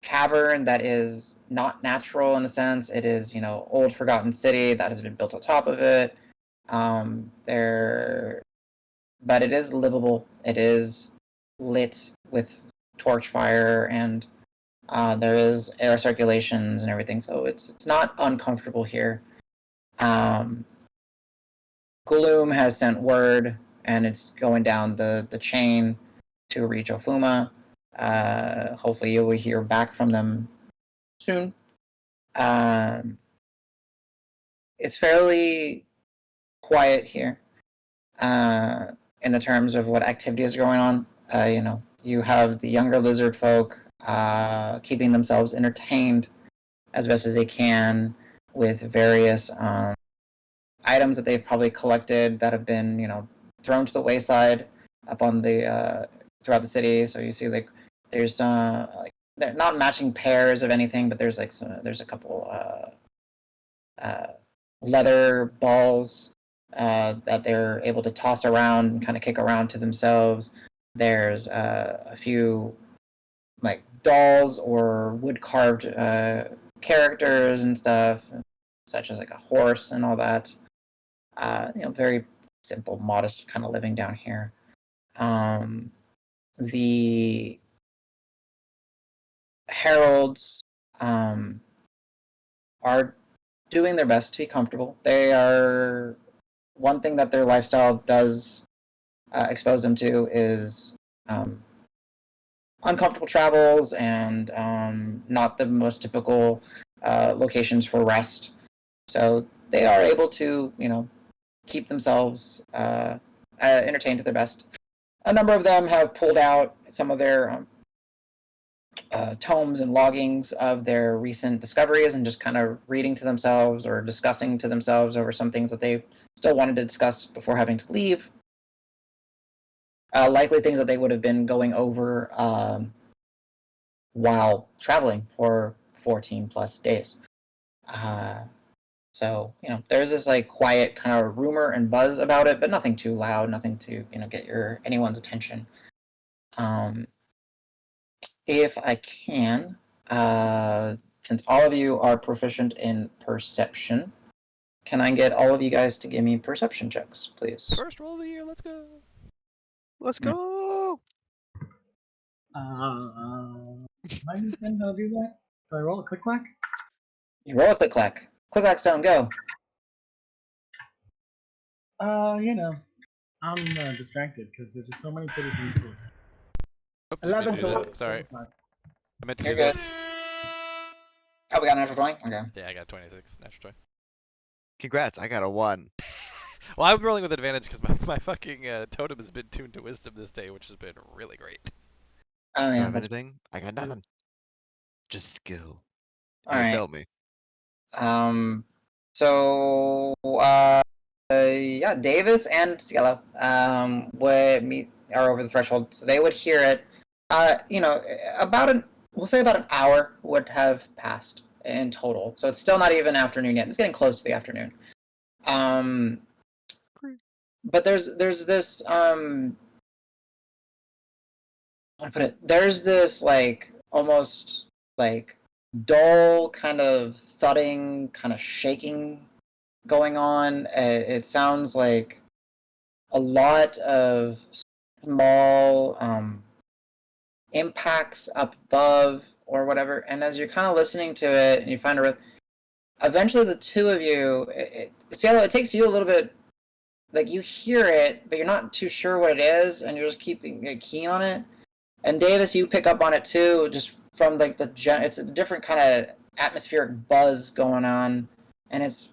cavern that is not natural in a sense. It is, old forgotten city that has been built on top of it. But it is livable. It is lit with torch fire, and there is air circulations and everything, so it's not uncomfortable here. Gloom has sent word, and it's going down the chain to reach Ofuma. Hopefully, you will hear back from them soon. It's fairly quiet here in the terms of what activities are going on. You have the younger lizard folk keeping themselves entertained as best as they can with various items that they've probably collected that have been, thrown to the wayside up on the throughout the city. So you see, like, there's like, they're not matching pairs of anything, but there's like there's a couple leather balls that they're able to toss around and kind of kick around to themselves. There's a few like dolls or wood carved characters and stuff, such as like a horse and all that. very simple, modest kind of living down here. The heralds are doing their best to be comfortable. They are one thing that their lifestyle does expose them to is uncomfortable travels and not the most typical locations for rest. So they are able to, keep themselves entertained to their best. A number of them have pulled out some of their tomes and loggings of their recent discoveries and just kind of reading to themselves or discussing to themselves over some things that they still wanted to discuss before having to leave. Likely things that they would have been going over while traveling for 14 plus days. So, there's this like quiet kind of rumor and buzz about it, but nothing too loud, nothing to, get anyone's attention. If I can, since all of you are proficient in perception, can I get all of you guys to give me perception checks, please? First roll of the year, let's go. Let's go. Am I just gonna do that? Do I roll a click-clack? You roll a click-clack. Click-clack sound, go. I'm distracted because there's just so many pretty things to look at. Oh, didn't mean 11 to do that. total. Sorry, I meant to You're do good. this. Oh, we got an natural 20? Okay. Yeah, I got 26. Natural 20. Congrats, I got a 1. Well, I'm rolling with advantage because my fucking totem has been tuned to wisdom this day, which has been really great. Oh, Do I yeah, have that's anything? I got nothing. Just skill. all It'll right. tell me. So, yeah, Davis and Cielo would meet are over the threshold, so they would hear it. We'll say about an hour would have passed in total. So it's still not even afternoon yet. It's getting close to the afternoon. But there's this how to put it? There's this like almost like dull kind of thudding, kind of shaking going on. It sounds like a lot of small impacts up above or whatever. And as you're kind of listening to it, and you find eventually the two of you, Cielo, it takes you a little bit. Like you hear it, but you're not too sure what it is, and you're just keeping a key on it. And Davis, you pick up on it too, just from like it's a different kind of atmospheric buzz going on, and it's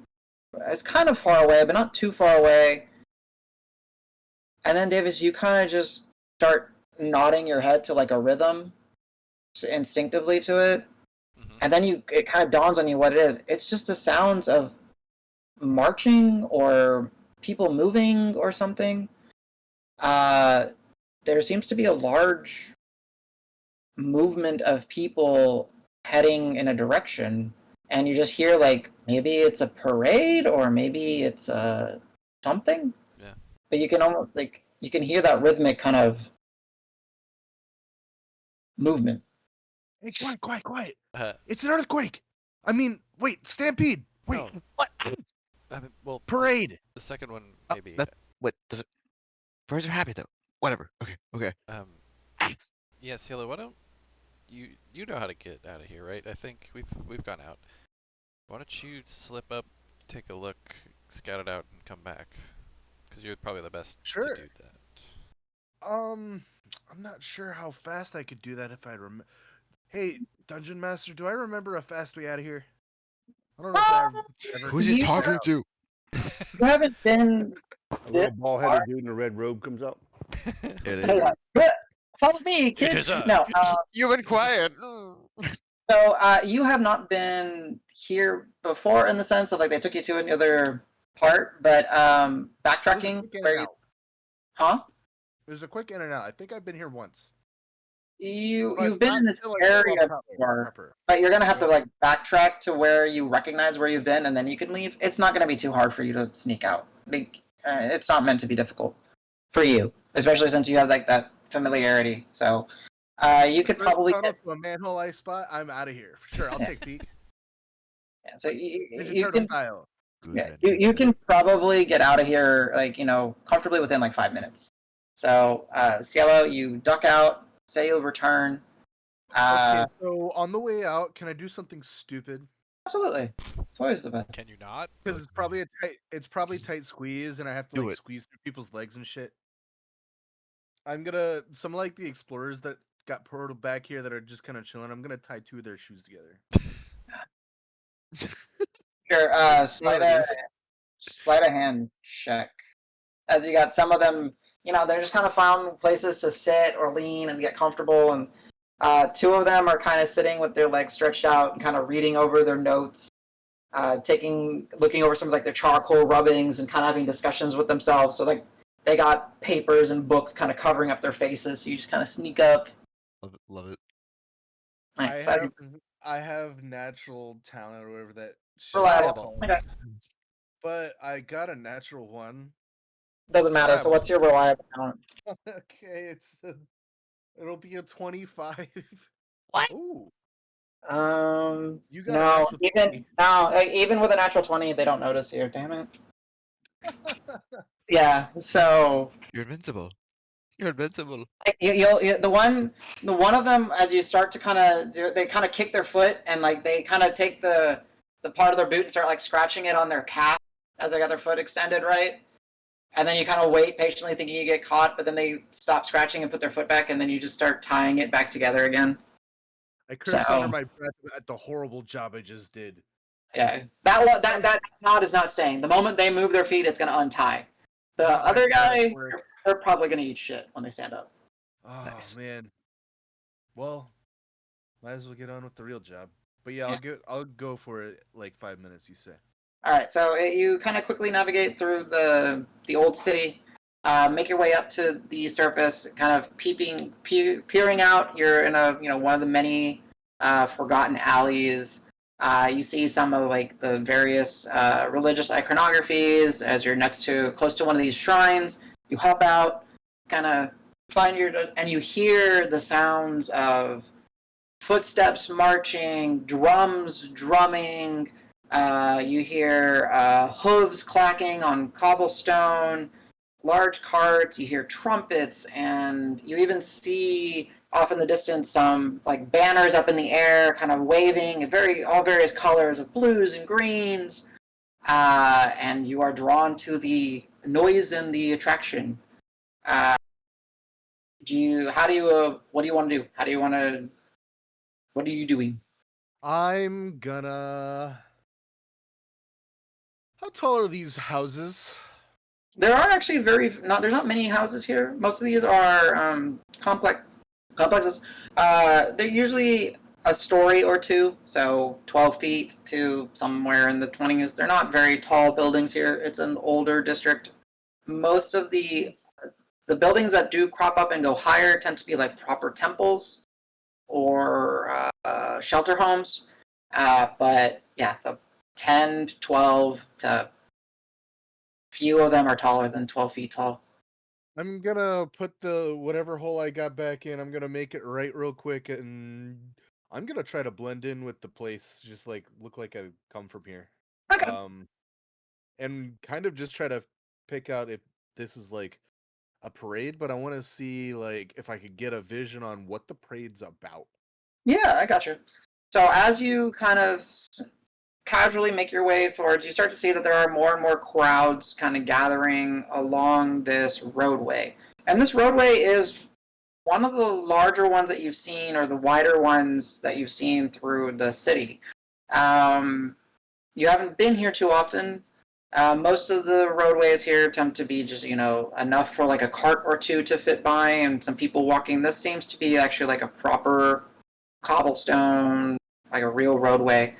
kind of far away, but not too far away. And then Davis, you kind of just start nodding your head to like a rhythm, instinctively to it, and then it kind of dawns on you what it is. It's just the sounds of marching or people moving or something. There seems to be a large movement of people heading in a direction, and you just hear like maybe it's a parade or maybe it's something. Yeah. But you can almost you can hear that rhythmic kind of movement. Hey, quiet. Uh, It's an earthquake. I mean, wait, stampede. Wait, no. What? I mean, well, parade. The second one maybe. What? Birds are happy though. Whatever. Okay. Yeah, Cielo, why don't you know how to get out of here, right? I think we've gone out. Why don't you slip up, take a look, scout it out, and come back? Because you're probably the best Sure. to do that. I'm not sure how fast I could do that if I remember. Hey, Dungeon Master, do I remember a fast way out of here? I don't know if I ever. Who's he talking to? You haven't been. A little bald-headed dude in a red robe comes up. Follow me, kid. is up. No. You've been quiet. So you have not been here before in the sense of like they took you to another part, but backtracking. Huh? There's a quick in and out. I think I've been here once. You've been in this area before, but you're gonna have to like backtrack to where you recognize where you've been, and then you can leave. It's not gonna be too hard for you to sneak out. It's not meant to be difficult for you, especially since you have like that familiarity. So you could probably get to a manhole ice spot. I'm out of here. Sure, I'll take Pete. Yeah, so you Turtle can style. Good Yeah, man. you Good can probably get out of here, like, comfortably within like 5 minutes. So, Cielo, you duck out, say you'll return. Okay, so on the way out, can I do something stupid? Absolutely. It's always the best. Can you not? Because it's probably tight squeeze, and I have to Do like it. squeeze through people's legs and shit. I'm gonna some like the explorers that got portaled back here that are just kind of chilling. I'm gonna tie 2 of their shoes together. Sure, Priorities. sleight of hand check. As you got some of them, they're just kind of found places to sit or lean and get comfortable. And 2 of them are kind of sitting with their legs stretched out and kind of reading over their notes, looking over some of like their charcoal rubbings and kind of having discussions with themselves. So like they got papers and books kind of covering up their faces. So you just kind of sneak up. Love it. Love it. Nice. I have natural talent or whatever that shit is Reliable. called. Okay. But I got a natural 1. Doesn't matter. So what's your reliable talent? Okay, it'll be a 25. What? Ooh, you got a No, natural 20. even with a natural 20, they don't notice you. Damn it. Yeah. So You're invincible. You're invincible. the one of them, as you start to kind of, they kind of kick their foot and like they kind of take the part of their boot and start like scratching it on their calf as they got their foot extended, right? And then you kind of wait patiently thinking you get caught, but then they stop scratching and put their foot back, and then you just start tying it back together again. I curse So- under my breath at the horrible job I just did. Yeah, that knot is not staying. The moment they move their feet, it's going to untie. The Not my other guy, best work. they're probably going to eat shit when they stand up. Oh Nice. man. Well, might as well get on with the real job. But yeah, I'll go for it like 5 minutes, you say. All right, so you kind of quickly navigate through the old city, make your way up to the surface, kind of peering out. You're in one of the many forgotten alleys. You see some of like the various religious iconographies as you're close to one of these shrines. You hop out, kind of and you hear the sounds of footsteps marching, drums drumming. You hear hooves clacking on cobblestone, large carts. You hear trumpets, and you even see off in the distance some like banners up in the air, kind of waving, all various colors of blues and greens. And you are drawn to the noise and the attraction. What do you want to do? What are you doing? I'm gonna. How tall are these houses? There are actually there's not many houses here. Most of these are complexes. They're usually a story or two, so 12 feet to somewhere in the 20s. They're not very tall buildings here. It's an older district. Most of the buildings that do crop up and go higher tend to be like proper temples or shelter homes. But yeah, so 10 to 12 to few of them are taller than 12 feet tall. I'm gonna put the whatever hole I got back in. I'm gonna make it right real quick, and I'm gonna try to blend in with the place. Just like look like I come from here. Okay. And kind of just try to pick out if this is like a parade, but I want to see like if I could get a vision on what the parade's about. Yeah, I got you. So as you kind of casually make your way towards, you start to see that there are more and more crowds kind of gathering along this roadway. And this roadway is one of the larger ones that you've seen, or the wider ones that you've seen through the city. You haven't been here too often. Most of the roadways here tend to be just, enough for like a cart or two to fit by and some people walking. This seems to be actually like a proper cobblestone, like a real roadway.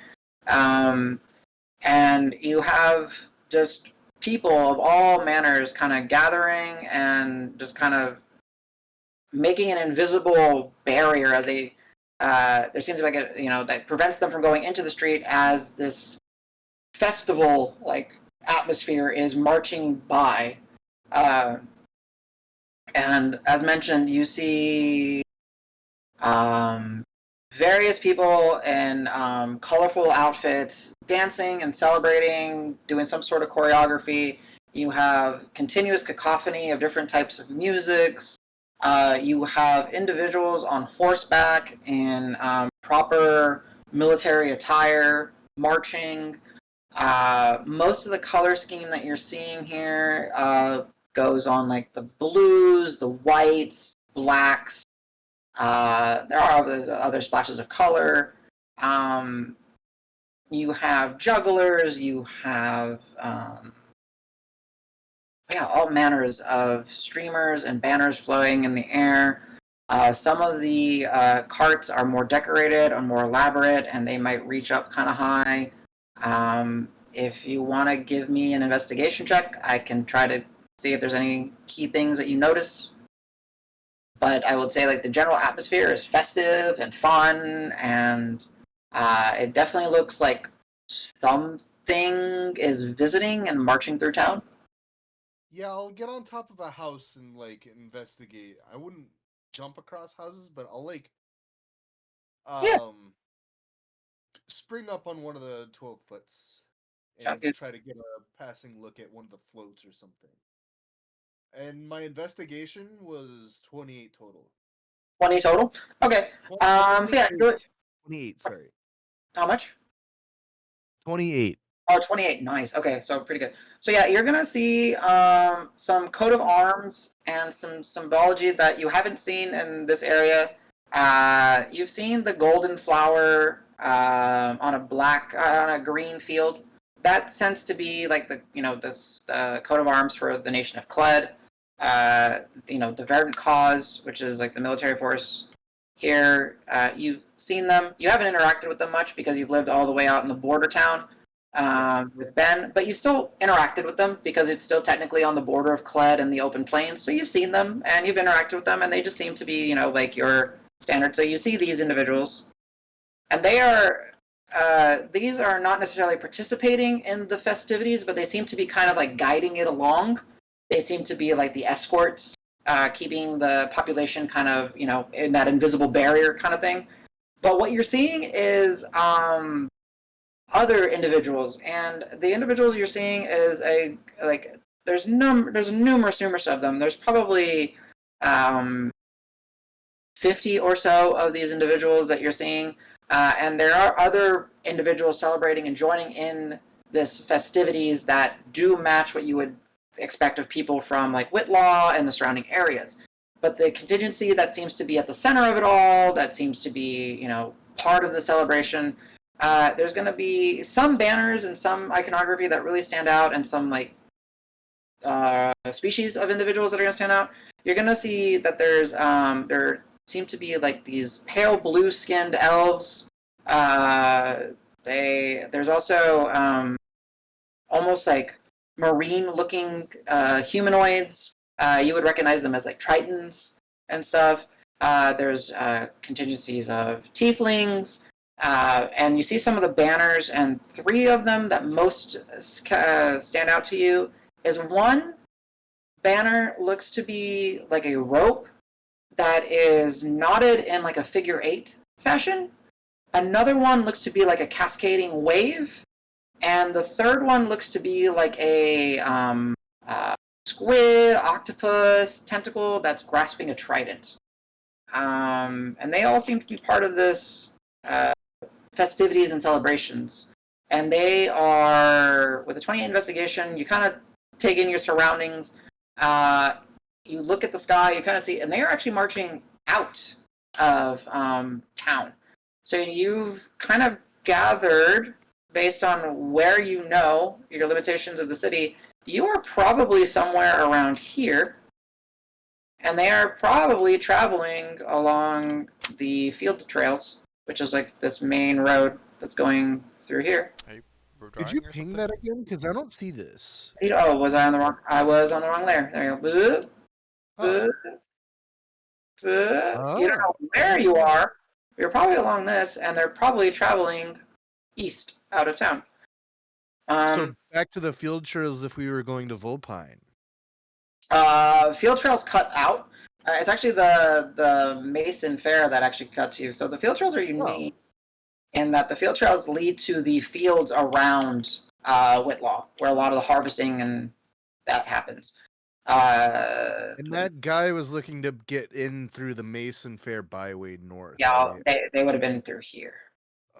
And you have just people of all manners kind of gathering and just kind of making an invisible barrier as they there seems to be like that prevents them from going into the street as this festival like atmosphere is marching by. And as mentioned, you see various people in colorful outfits dancing and celebrating, doing some sort of choreography. You have continuous cacophony of different types of musics. You have individuals on horseback in proper military attire, marching. Most of the color scheme that you're seeing here goes on like the blues, the whites, blacks. There are other splashes of color. You have jugglers. You have all manners of streamers and banners flowing in the air. Some of the carts are more decorated or more elaborate, and they might reach up kind of high. If you want to give me an investigation check, I can try to see if there's any key things that you notice. But I would say like the general atmosphere is festive and fun, and it definitely looks like something is visiting and marching through town. Yeah, I'll get on top of a house and like investigate. I wouldn't jump across houses, but I'll like Yeah. spring up on one of the 12-foots Sounds and good. try to get a passing look at one of the floats or something. And my investigation was 28 total. 20 total? Okay. So yeah, 28, sorry. how much? 28. Oh, 28. Nice. Okay, so pretty good. So yeah, you're gonna see some coat of arms and some symbology that you haven't seen in this area. You've seen the golden flower on a green field. That tends to be like this coat of arms for the nation of Kled. The Verdant Cause, which is like the military force here. You've seen them. You haven't interacted with them much because you've lived all the way out in the border town with Ben, but you still interacted with them because it's still technically on the border of Kled and the open plains. So you've seen them and you've interacted with them, and they just seem to be, like your standard. So you see these individuals, and these are not necessarily participating in the festivities, but they seem to be kind of like guiding it along. They seem to be like the escorts, keeping the population kind of, in that invisible barrier kind of thing. But what you're seeing is other individuals, and the individuals you're seeing is there's numerous of them. There's probably 50 or so of these individuals that you're seeing, and there are other individuals celebrating and joining in this festivities that do match what you would expect of people from like Whitlaw and the surrounding areas. But the contingency that seems to be at the center of it all, that seems to be, part of the celebration, there's going to be some banners and some iconography that really stand out, and some like species of individuals that are going to stand out. You're going to see that there seem to be like these pale blue-skinned elves. There's also almost like marine-looking humanoids. You would recognize them as like tritons and stuff. There's contingencies of tieflings. And you see some of the banners, and three of them that most stand out to you is one banner looks to be like a rope that is knotted in like a figure 8 fashion. Another one looks to be like a cascading wave. And the third one looks to be like a squid, octopus, tentacle that's grasping a trident. And they all seem to be part of this festivities and celebrations. And they are, with a 28 investigation, you kind of take in your surroundings. You look at the sky, you kind of see, and they are actually marching out of town. So you've kind of gathered, based on where you know your limitations of the city, you are probably somewhere around here. And they are probably traveling along the field trails, which is like this main road that's going through here. Could you ping that again? Because I don't see this. Oh, was I on the wrong? I was on the wrong layer. There you go. You don't know where you are. You're probably along this, and they're probably traveling east out of town. So back to the field trails if we were going to Vulpine. Field trails cut out. It's actually the Mason Fair that actually got to you. So the field trails are unique in that the field trails lead to the fields around Whitlaw, where a lot of the harvesting and that happens. And that guy was looking to get in through the Mason Fair byway north. Yeah, Right? they would have been through here.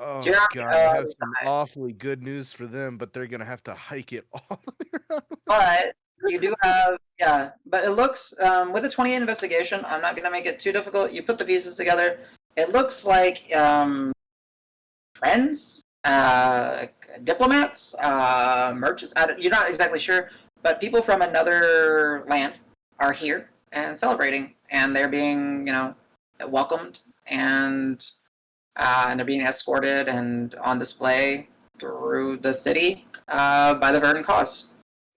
Oh So you're not, god, I have some awfully good news for them, but they're gonna have to hike it all the way around. all right. You do have, yeah, but it looks with a 28 investigation. I'm not gonna make it too difficult. You put the pieces together. It looks like friends, diplomats, merchants. You're not exactly sure, but people from another land are here and celebrating, and they're being, welcomed, and they're being escorted and on display through the city by the Verdant Cause.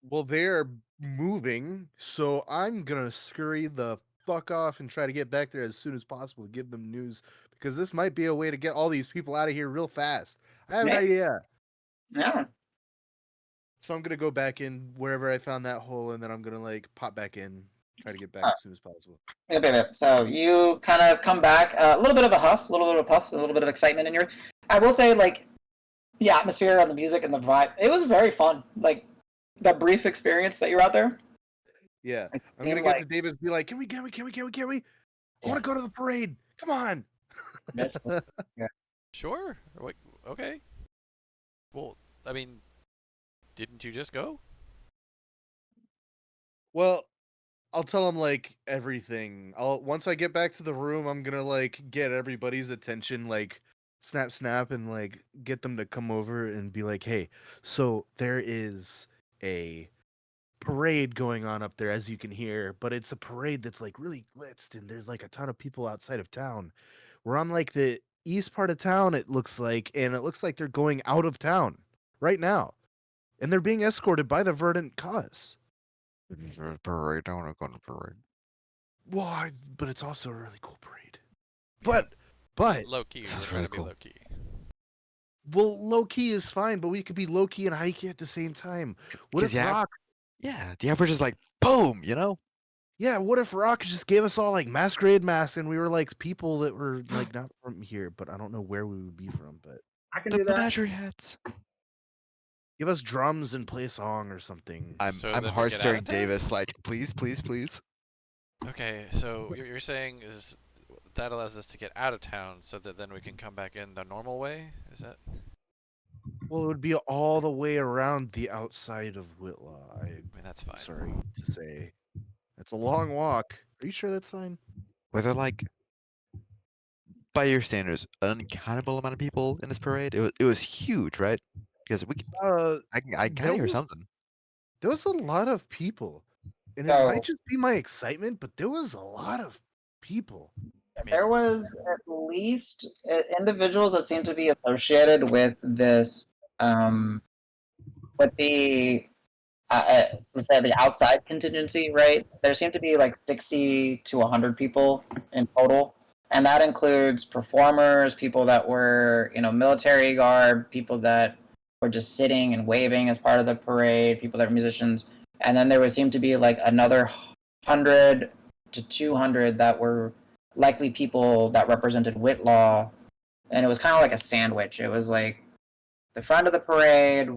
Well, they're moving, so I'm gonna scurry the fuck off and try to get back there as soon as possible to give them news, because this might be a way to get all these people out of here real fast. I have an idea. Yeah. So I'm gonna go back in wherever I found that hole, and then I'm gonna pop back in, try to get back as soon as possible. Yep. So you kind of come back, a little bit of a huff, a little bit of a puff, a little bit of excitement in your. I will say, the atmosphere and the music and the vibe, it was very fun. The brief experience that you're out there. Yeah, I'm gonna get to Davis, be like, can we? I want to go to the parade. Come on. Yeah. Sure. Okay. Well, I mean, didn't you just go? Well, I'll tell him everything. Once I get back to the room, I'm gonna get everybody's attention, snap, and get them to come over and be like, hey, so there is a parade going on up there, as you can hear, but it's a parade that's really blitzed, and there's a ton of people outside of town. We're on the east part of town, it looks like, and it looks like they're going out of town right now, and they're being escorted by the Verdant Cause. Parade. I want to go on a parade. Why? But it's also a really cool parade. But Low key. Sounds We're trying really to be cool. low key. well, low key is fine, but we could be low key and high key at the same time. What if Rock? Yeah, the average is boom, Yeah, what if Rock just gave us all masquerade masks, and we were people that were not from here, but I don't know where we would be from. But I can The do that. menagerie hats. give us drums and play a song or something. I'm So I'm then we hard get staring out of town? Davis please, please, please. Okay, so you're saying is that allows us to get out of town so that then we can come back in the normal way? Is that? Well, it would be all the way around the outside of Whitlaw. I mean, that's fine. Sorry to say, that's a long walk. Are you sure that's fine? Were there by your standards, uncountable amount of people in this parade? It was huge, right? Because I can There hear was something. there was a lot of people, and it So- might just be my excitement, but there was a lot of people. I mean, There was at least individuals that seemed to be associated with this, with the, let's say the outside contingency, right? There seemed to be 60 to 100 people in total, and that includes performers, people that were, military guard, people that were just sitting and waving as part of the parade, people that were musicians, and then there would seem to be another 100 to 200 that were likely people that represented Whitlaw, and it was kind of like a sandwich. It was the front of the parade,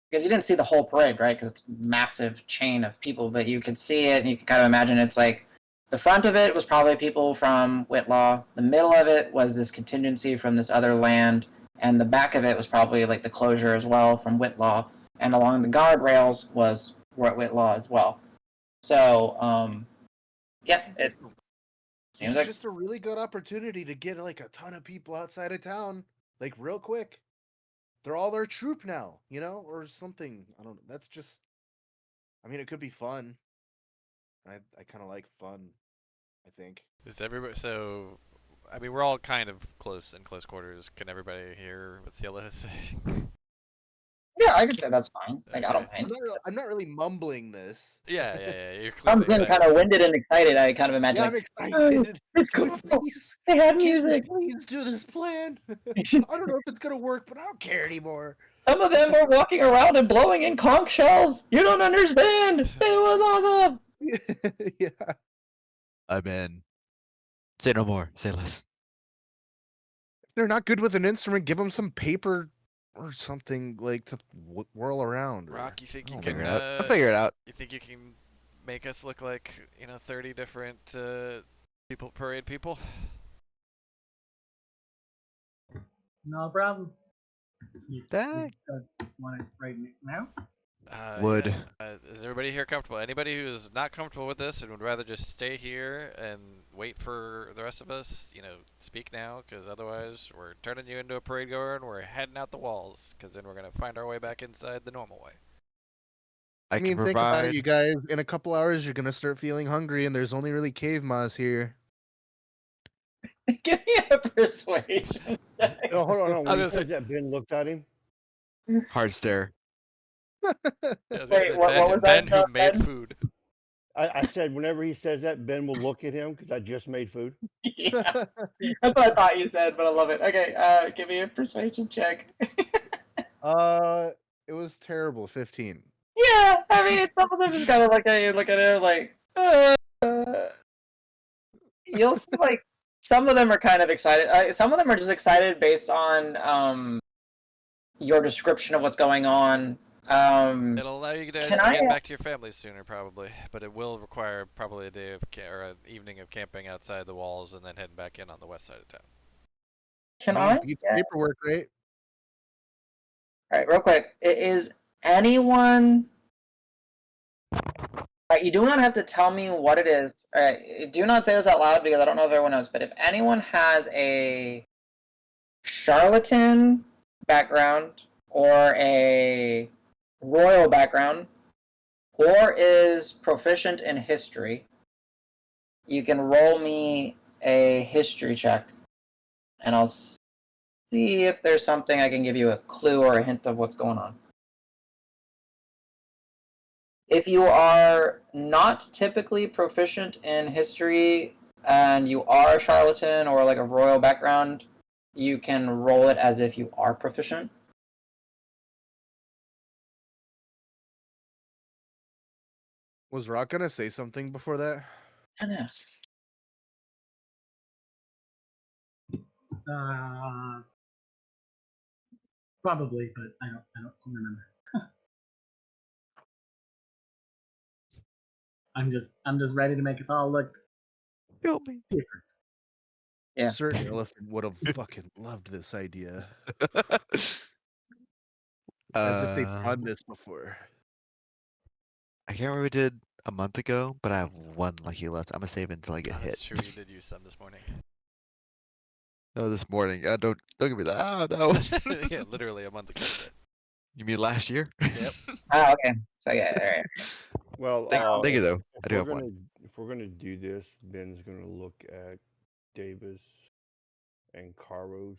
because you didn't see the whole parade, right? Because it's a massive chain of people, but you could see it, and you could kind of imagine it's the front of it was probably people from Whitlaw, the middle of it was this contingency from this other land, and the back of it was probably the closure as well from Whitlaw, and along the guardrails was Whitlaw as well. So, yeah, it seems It's just a really good opportunity to get a ton of people outside of town, real quick. They're all their troop now, or something. I don't know. That's just. I mean, it could be fun. I kind of like fun. I think. is everybody so? I mean, we're all kind of in close quarters. Can everybody hear what Cielo is saying? Yeah, I could say that's fine. I don't Okay. mind. I'm not really mumbling this. Yeah. You're Comes clearly in kind excited. of winded and excited. I kind of imagine. Yeah, I'm excited. It's Can cool. we please? They had Can we music. please do this plan? I don't know if it's gonna work, but I don't care anymore. Some of them were walking around and blowing in conch shells. You don't understand. It was awesome. Yeah. I'm in. Say no more. Say less. If they're not good with an instrument, give them some paper or something like to whirl around. Or, Rock, you think I you don't can? Figure it out. I'll figure it out. You think you can make us look like 30 different parade people? No problem. You Dang. want it right now? Would. Yeah. Is everybody here comfortable? Anybody who's not comfortable with this and would rather just stay here and wait for the rest of us, speak now, because otherwise we're turning you into a parade goer and we're heading out the walls, because then we're gonna find our way back inside the normal way. I mean, can think about it, provide. you guys. In a couple hours, you're gonna start feeling hungry, and there's only really cave moss here. Give me a persuasion. Oh, hold on. I When was he gonna says say- that, Ben looked at him. Hard stare. Yeah, I was gonna Wait, say what was that, Ben who made Ben? food. I said whenever he says that, Ben will look at him because I just made food. Yeah, that's what I thought you said, but I love it. Okay, give me a persuasion check. It was terrible. 15. Yeah, I mean, some of them just kind of look at you, look at it like, you'll see, like, some of them are kind of excited. Some of them are just excited based on your description of what's going on. It'll allow you guys Can to I? get back to your families sooner, probably, but it will require probably a day of or an evening of camping outside the walls and then heading back in on the west side of town. Can I I? mean, beats Yeah. paperwork, right? All right, real quick. Is anyone? All right, you do not have to tell me what it is. All right, do not say this out loud because I don't know if everyone knows. But if anyone has a charlatan background or a royal background or is proficient in history, you can roll me a history check and I'll see if there's something I can give you a clue or a hint of what's going on. If you are not typically proficient in history and you are a charlatan or like a royal background, you can roll it as if you are proficient. Was Rock gonna say something before that? I know. Probably, but I don't remember. I'm just ready to make us all look Kill me. different. Yeah. A certain elephant would have fucking loved this idea. As if they've done this before. I can't remember what we did a month ago, but I have one lucky left. I'm gonna save it until I get hit. That's true. You did use some this morning. No, this morning. Don't give me that. Oh no. Yeah, literally a month ago. You did. You mean last year? Yep. Oh, okay. So yeah, all right. Well, Thank you though. I do we're have gonna one. if we're gonna do this, Ben's gonna look at Davis and Karos,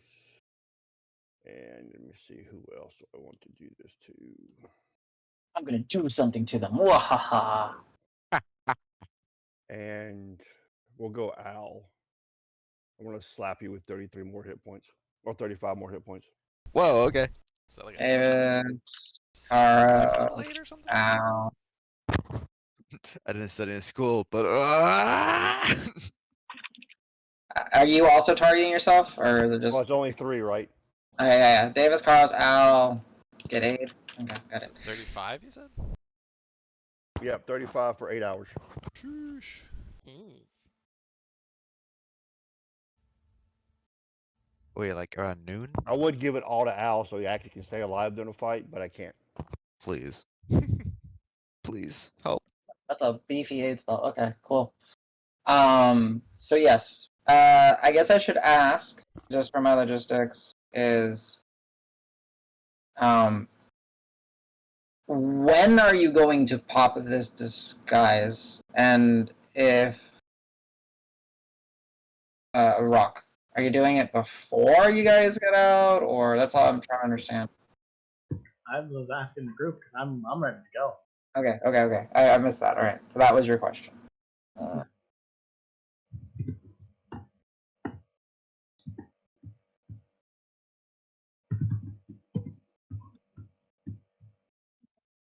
and let me see who else I want to do this to. I'm gonna do something to them. Wahaha. And we'll go Al. I want to slap you with 33 more hit points or 35 more hit points. Whoa. Okay. Is that like a David, six Kara, level 8 or something? Al. I didn't study in school, but Are you also targeting yourself, or is it just? Well, it's only 3, right? Oh, yeah. Davis, Carlos, Al, get 8. Okay, got it. 35, you said? Yep, 35 for 8 hours. Sheesh. wait, like around noon? I would give it all to Al so he actually can stay alive during the fight, but I can't. Please, please help. That's a beefy 8 spell. Okay, cool. So yes. I guess I should ask, just for my logistics, is when are you going to pop this disguise? And if Rock, are you doing it before you guys get out, or that's all I'm trying to understand? I was asking the group because I'm ready to go. Okay. I missed that. All right. So that was your question.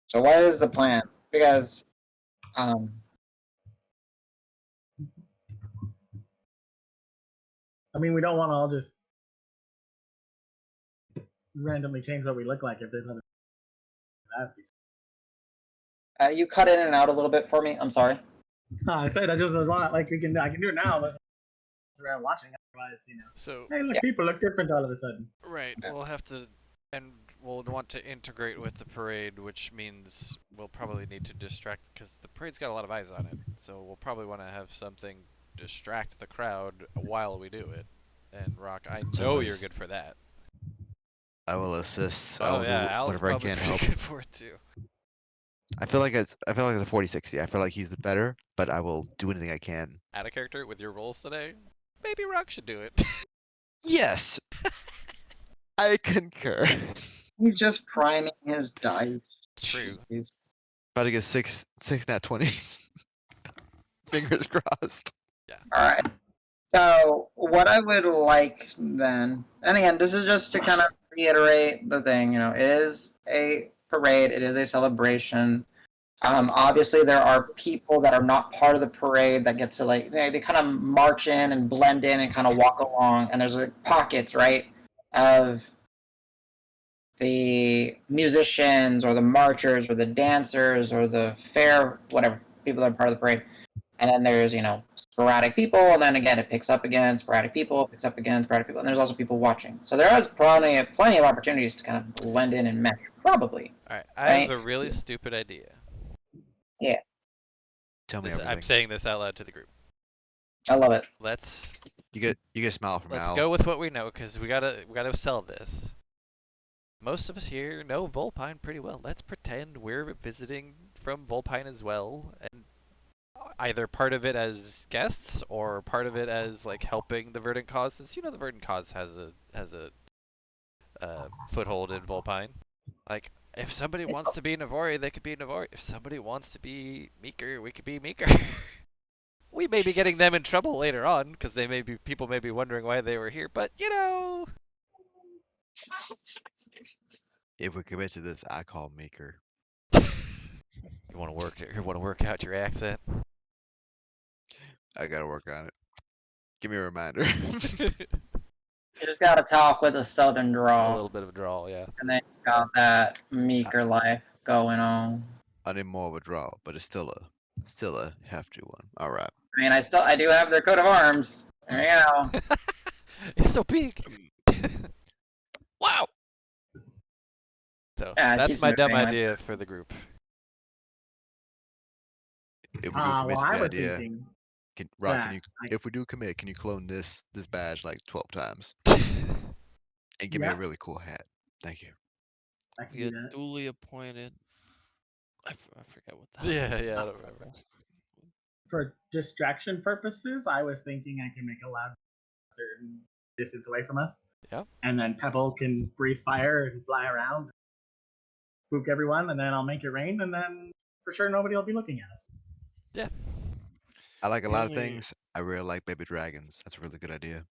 So what is the plan? Because I mean, we don't want to all just randomly change what we look like if there's other. That'd be... You cut in and out a little bit for me. I'm sorry. I said I just was like I can do it now. Let's around watching. Otherwise, So hey, look, Yeah. people look different all of a sudden. right, Yeah. we'll have to, and we'll want to integrate with the parade, which means we'll probably need to distract because the parade's got a lot of eyes on it. So we'll probably want to have something distract the crowd while we do it. And Rock, I So know what you're is- good for that. I will assist. I Oh will yeah, do Al's whatever I probably can to pretty help. good for it too. I feel like it's a 40-60. I feel like he's the better, but I will do anything I can. Add a character with your roles today. Maybe Rock should do it. Yes, I concur. He's just priming his dice. True. Jeez. About to get six nat 20s. Fingers crossed. All right. So what I would like then, and again, this is just to kind of reiterate the thing. It is a parade. It is a celebration. Obviously, there are people that are not part of the parade that get to they kind of march in and blend in and kind of walk along, and there's pockets, right, of the musicians or the marchers or the dancers or the fair, whatever, people that are part of the parade. And then there's, sporadic people, and then again it picks up again, sporadic people, picks up again, sporadic people, and there's also people watching. So there is plenty of opportunities to kind of blend in and mesh, probably. All right, I have a really stupid idea. Tell me I'm everything. saying this out loud to the group. I love it. Let's You get a smile from Al. go with what we know because we gotta sell this. Most of us here know Volpine pretty well. Let's pretend we're visiting from Volpine as well, and either part of it as guests or part of it as helping the Verdant Cause. Since the Verdant Cause has a foothold in Volpine. If somebody wants to be Navori, they could be Navori. If somebody wants to be Meeker, we could be Meeker. We may be getting them in trouble later on because people may be wondering why they were here. But If we commit to this, I call Maker. you want to work out your accent. I gotta work on it. Give me a reminder. You just gotta talk with a southern A drawl, little bit of a drawl, yeah. and then you got that meeker life going on. I need more of a draw, but it's still a hefty one. All right. I mean, I do have their coat of arms. There you go. It's so big. Wow. So Yeah, it that's keeps my me dumb moving. idea for the group. If we do Well, commit to I the was idea, thinking Rock, that if we do commit, can you clone this badge 12 times and give me Yeah. a really cool hat? Thank you. I can We do get that. duly appointed. I forget what that. Yeah, I don't remember. For distraction purposes, I was thinking I can make a loud certain distance away from us. Yeah. And then Pebble can breathe fire and fly around, spook everyone, and then I'll make it rain, and then for sure nobody will be looking at us. Yeah. I like a The lot of only- things. I really like baby dragons. That's a really good idea.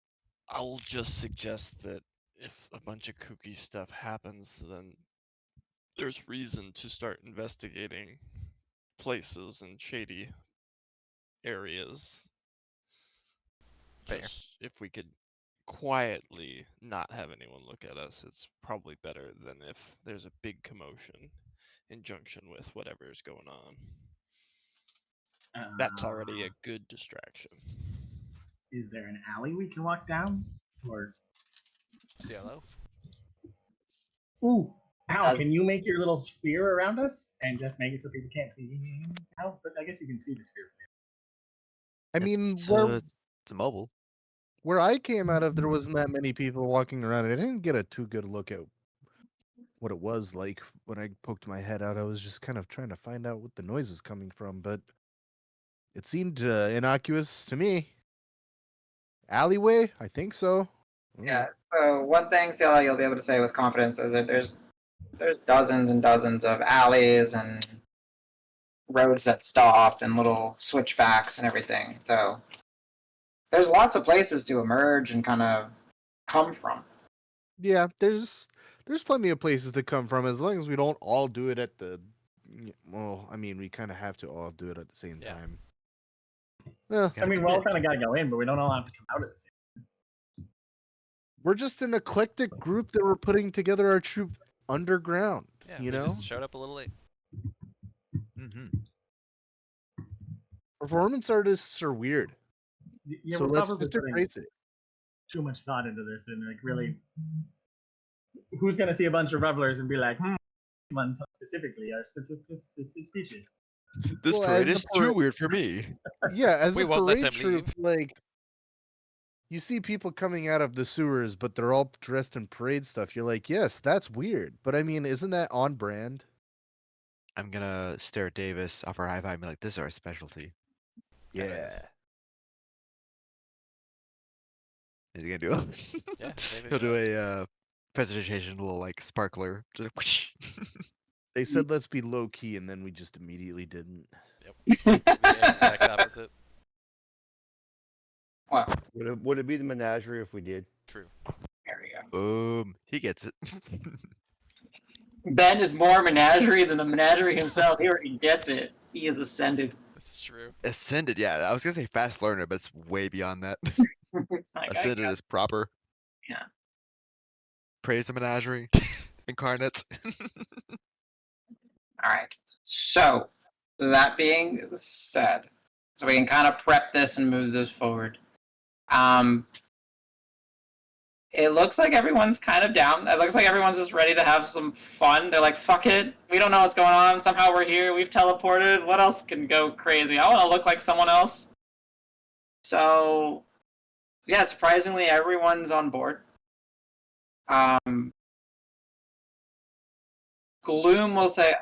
I'll just suggest that if a bunch of kooky stuff happens, then there's reason to start investigating places and shady areas. Fair. Just if we could quietly not have anyone look at us, it's probably better than if there's a big commotion in junction with whatever's going on. That's already a good distraction. Is there an alley we can walk down? Or CLO. ooh, Al, As- can you make your little sphere around us and just make it so people can't see? Al, but I guess you can see the sphere. I mean, it's, where it's mobile. where I came out of, there wasn't that many people walking around. I didn't get a too good look at what it was like when I poked my head out. I was just kind of trying to find out what the noise is coming from, but it seemed innocuous to me. Alleyway? I think so. Yeah. So one thing, CLA, you'll be able to say with confidence is that there's dozens and dozens of alleys and roads that stop and little switchbacks and everything. So there's lots of places to emerge and kind of come from. Yeah, there's plenty of places to come from as long as we don't all do it at the. Well, I mean, we kind of have to all do it at the same Yeah. time. Well, I mean, we all kind of got to go in, but we don't all have to come out at the same time. We're just an eclectic group that we're putting together our troop underground. Yeah, you we know, just showed up a little late. Hmm. performance artists are weird, Yeah, so we're let's probably just putting embrace it. too much thought into this, and like really, who's gonna see a bunch of revelers and be like, one specifically, our specific species. This Well, parade as is the too parade, weird for me. yeah, as We a won't let parade them troop, leave. like you see people coming out of the sewers, but they're all dressed in parade stuff. You're like, yes, that's weird, but I mean, isn't that on brand? I'm gonna stare at Davis, offer a high five, and be like, "This is our specialty." Kinda Yeah. is. Is he gonna do it? Yeah, I think He'll they do should. a presentation, a little like sparkler. Just whoosh. They said let's be low key, and then we just immediately didn't. The exact opposite. Well, Would it be the menagerie if we did? True. there we go. He gets it. Ben is more menagerie than the menagerie himself. He already gets it. He is ascended. That's true. Ascended, yeah. I was gonna say fast learner, but it's way beyond that. It's like, I Ascended got- is proper. Yeah. Praise the menagerie. Incarnate. All right. So, that being said, so we can kind of prep this and move this forward. It looks like everyone's kind of down. It looks like everyone's just ready to have some fun. They're like, fuck it. We don't know what's going on. Somehow we're here. We've teleported. What else can go crazy? I want to look like someone else. So, yeah, surprisingly, everyone's on board. Gloom will say,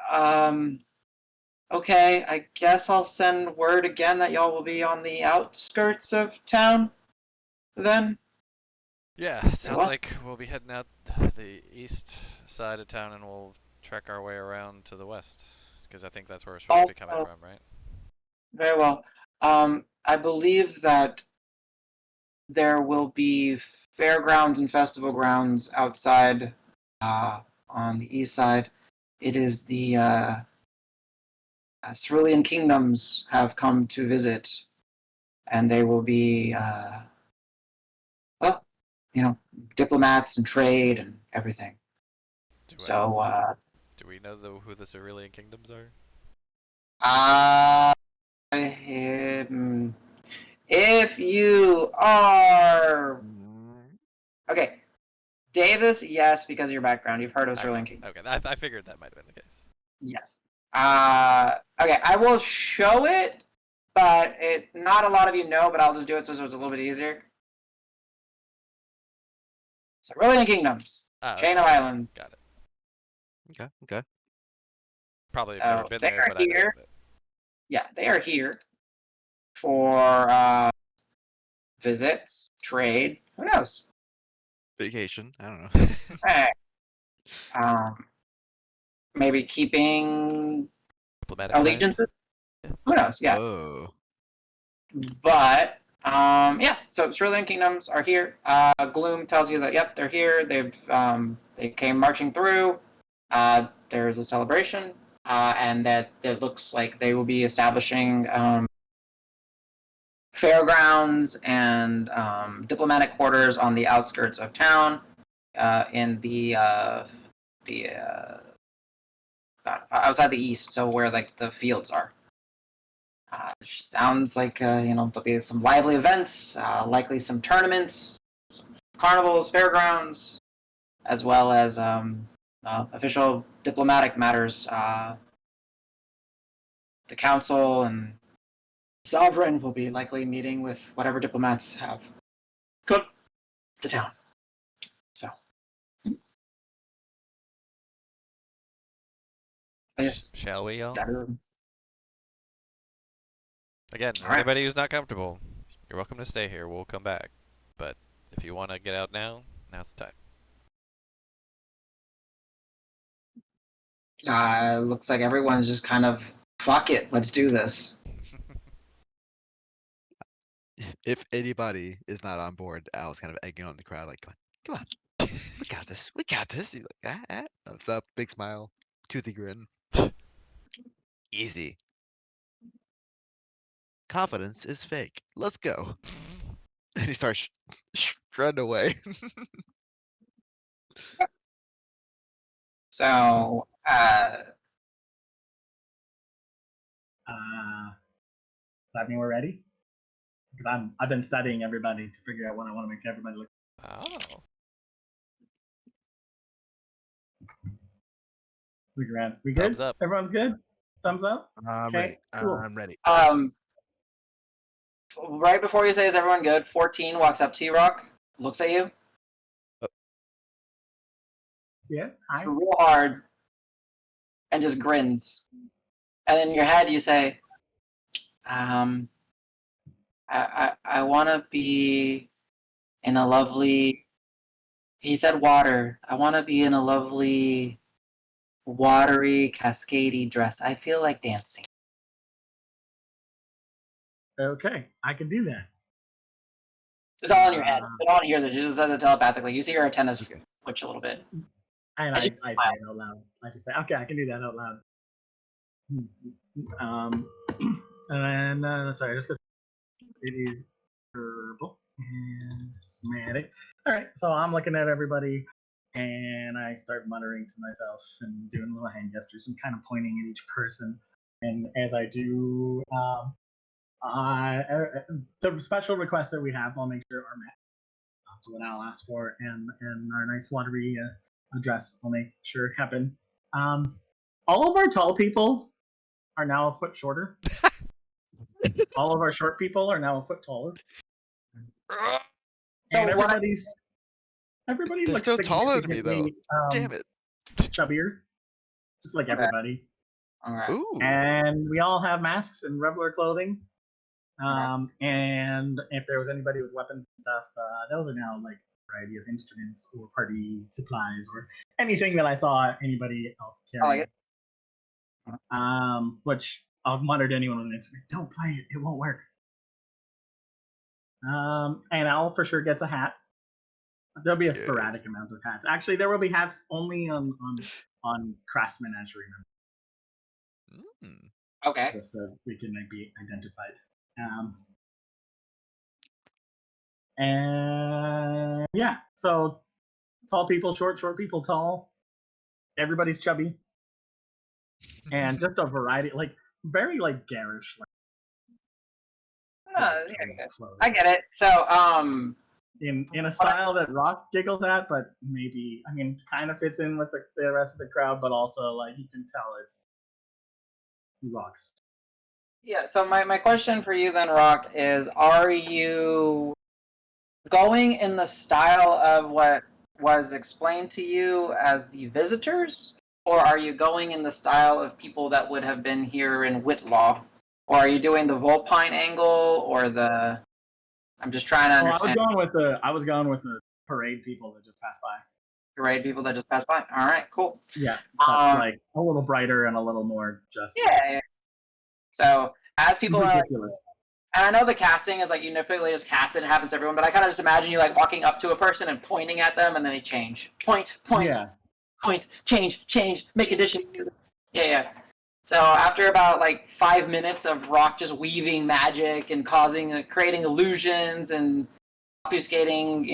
okay, I guess I'll send word again that y'all will be on the outskirts of town then. Yeah, it sounds Well- like we'll be heading out the east side of town and we'll trek our way around to the west. Because I think that's where we're supposed to be coming Also- from, right? Very well. I believe that there will be fairgrounds and festival grounds outside on the east side. It is the Cerulean kingdoms have come to visit, and they will be, well, diplomats and trade and everything. Do So, do we know who the Cerulean kingdoms are? If you are okay, Davis, yes, because of your background, you've heard of Cerulean Kingdom. Okay, I figured that might have been the case. Yes. Okay, I will show it, but not a lot of you know, but I'll just do it so it's a little bit easier. Cerulean Kingdoms, Chain of Islands. Got it. Okay. Probably So never been there, they're but I know here. of it. Yeah, they are here for visits, trade. Who knows? Vacation. I don't know. Hey, maybe keeping Diplomatic ties? allegiances. Who knows? Yeah. Oh. But yeah. So Cerulean kingdoms are here. Gloom tells you that yep, they're here. They came marching through. There's a celebration, and that it looks like they will be establishing fairgrounds and diplomatic quarters on the outskirts of town, in the outside the east, so where like the fields are. Sounds like there'll be some lively events, likely some tournaments, some carnivals, fairgrounds, as well as official diplomatic matters. The council and sovereign will be likely meeting with whatever diplomats have come to town. So, yes. Shall we, y'all? Everyone- Again, All right. anybody who's not comfortable, you're welcome to stay here. We'll come back. But if you want to get out now, now's the time. Looks like everyone's just kind of fuck it, let's do this. If anybody is not on board, Al's kind of egging on the crowd, like, come on, we got this, we got this. He's like, thumbs up, big smile, toothy grin. Easy. Confidence is fake. Let's go. And he starts shredding away. So, Does that mean we're ready? Because I've been studying everybody to figure out what I want to make everybody look. Oh. We good? Thumbs up. Everyone's good? Thumbs up? I'm ready. Cool. I'm ready. right before you say, "Is everyone good?" 14 walks up to you, Rock, looks at you Yeah. Hi. real hard, and just grins. And in your head, you say, I want to be in a lovely." He said water. I want to be in a lovely, watery, cascadey dress. I feel like dancing. Okay, I can do that. It's all in your head. No one hears it. She just says it telepathically. You see her antennas Okay. twitch a little bit. And I I just say smile. it out loud. I just say, okay, I can do that out loud. And then, sorry, just because it is purple and somatic. All right, so I'm looking at everybody, and I start muttering to myself and doing little hand gestures and kind of pointing at each person. And as I do, the special requests that we have, I'll make sure are met. That's what I'll ask for, and our nice watery address will make sure happen. All of our tall people are now a foot shorter. All of our short people are now a foot taller. So And what? everybody They're looks still taller than me, though. significantly Damn it. chubbier, just like Okay. everybody. Alright. Ooh. And we all have masks and Reveler clothing. Okay. And if there was anybody with weapons and stuff, those are now like a variety of instruments or party supplies or anything that I saw anybody else I like carrying. it. Which I'll mutter to anyone on Instagram, don't play it, it won't work. And Al for sure gets a hat. There'll be a sporadic amount of hats. Actually, there will be hats only on Crass Menagerie members. Okay. Just so we can be identified. And yeah, so tall people, short people, tall. Everybody's chubby, and just a variety, like very like garish. Yeah, I get it. So, in a style that Rock giggles at, but maybe kind of fits in with the rest of the crowd, but also like you can tell it's Rock's. yeah. So my question for you then, Rock, is: are you going in the style of what was explained to you as the visitors, or are you going in the style of people that would have been here in Whitlaw, or are you doing the Volpine angle or the? I'm just trying to understand. I was going with the parade people that just passed by. Parade people that just passed by. All right, cool. Yeah, but like a little brighter and a little more just. Yeah. So as people ridiculous. And I know the casting is like you typically just cast it, it happens to everyone, but I kind of just imagine you like walking up to a person and pointing at them, and then they change. Point, Yeah. point, change, make addition. Yeah. So after about like 5 minutes of Rock just weaving magic and creating illusions and obfuscating,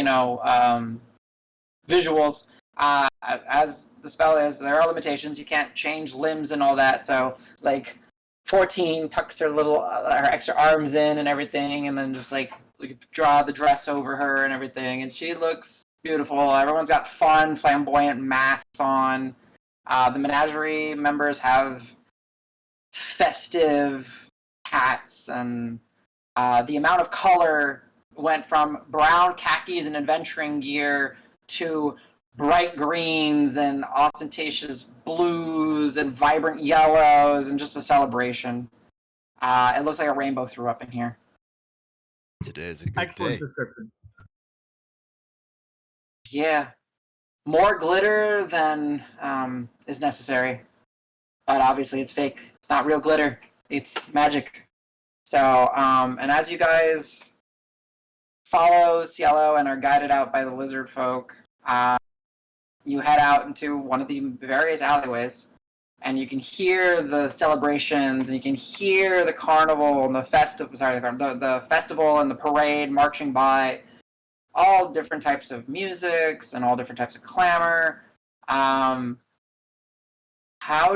visuals, as the spell is, there are limitations. You can't change limbs and all that. So like 14 tucks her extra arms in and everything, and then just like we draw the dress over her and everything, and she looks beautiful. Everyone's got fun, flamboyant masks on. The menagerie members have festive hats, and the amount of color went from brown khakis and adventuring gear to bright greens and ostentatious blues and vibrant yellows and just a celebration. It looks like a rainbow threw up in here. Today is a good Excellent day. description. Yeah. More glitter than is necessary. But obviously it's fake. It's not real glitter. It's magic. So, and as you guys follow Cielo and are guided out by the lizard folk, you head out into one of the various alleyways, and you can hear the celebrations, and you can hear the carnival and the festival and the parade marching by. all different types of musics and all different types of clamor. How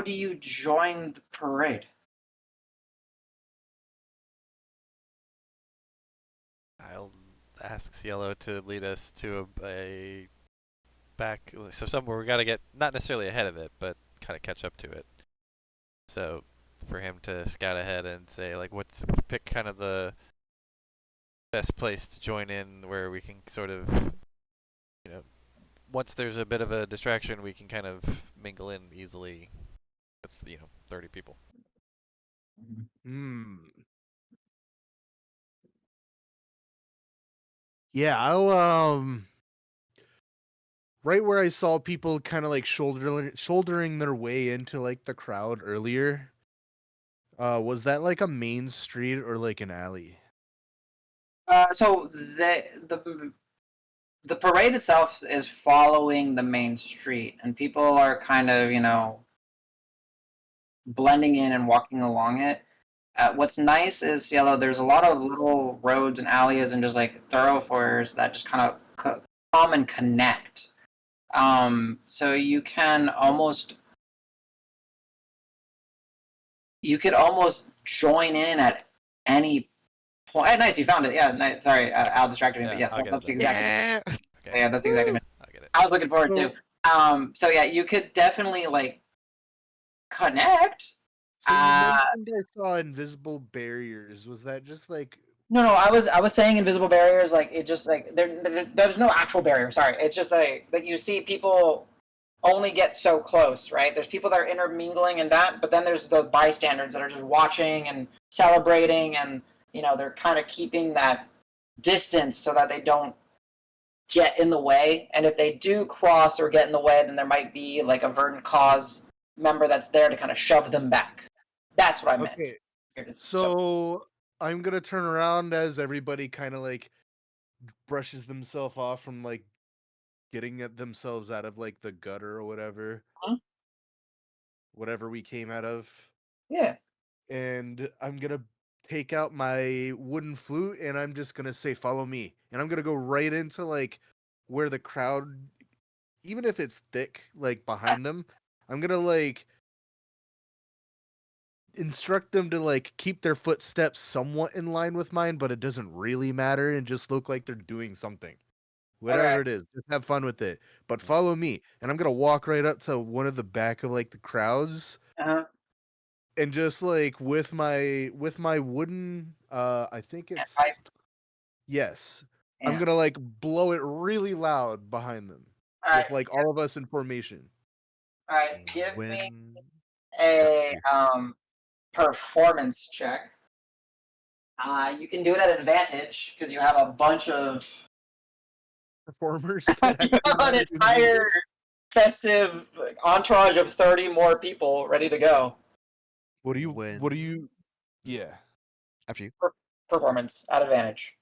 do you join the parade? I'll ask Cielo to lead us to a back, so somewhere we got to get not necessarily ahead of it, but kind of catch up to it. So for him to scout ahead and say like, pick kind of the best place to join in where we can sort of, once there's a bit of a distraction, we can kind of mingle in easily with 30 people. Hmm. Yeah, I'll right where I saw people kind of like shouldering their way into like the crowd earlier. Was that like a main street or like an alley? So the parade itself is following the main street, and people are kind of blending in and walking along it. What's nice is Cielo. There's a lot of little roads and alleys and just like thoroughfares that just kind of come and connect. So you could almost join in at any point. Nice, you found it. Yeah, nice. Sorry, Al distracted me, but Yeah, yes, I'll get that's it. exactly. Yeah. Okay. Yeah, that's exactly. I get it. I was looking forward So- to. So yeah, you could definitely like connect. So you mentioned I saw invisible barriers. Was that just like No, I was saying invisible barriers. Like it just like there's no actual barrier. Sorry, it's just like that you see people only get so close, right? There's people that are intermingling and that, but then there's the bystanders that are just watching and celebrating, and they're kind of keeping that distance so that they don't get in the way. And if they do cross or get in the way, then there might be like a verdant cause member that's there to kind of shove them back. That's what I meant. okay? So I'm gonna turn around as everybody kind of like brushes themselves off from like getting at themselves out of like the gutter or whatever we came out of. Yeah. And I'm gonna take out my wooden flute and I'm just gonna say, "Follow me," and I'm gonna go right into like where the crowd, even if it's thick, like behind them, I'm gonna like instruct them to like keep their footsteps somewhat in line with mine, but it doesn't really matter and just look like they're doing something. Whatever Okay. it is, just have fun with it. But follow me, and I'm gonna walk right up to one of the back of like the crowds, Uh-huh. and just like with my wooden, I think Pipe. it's yes, I'm Yeah. gonna like blow it really loud behind them All right. with like all of us in formation. All right. Give me When a you- performance check. You can do it at advantage because you have a bunch of Performers that you actually have know an how to do the entire music. festive entourage of 30 more people ready to go. What do you? What do when you? Yeah, after you. Performance at advantage.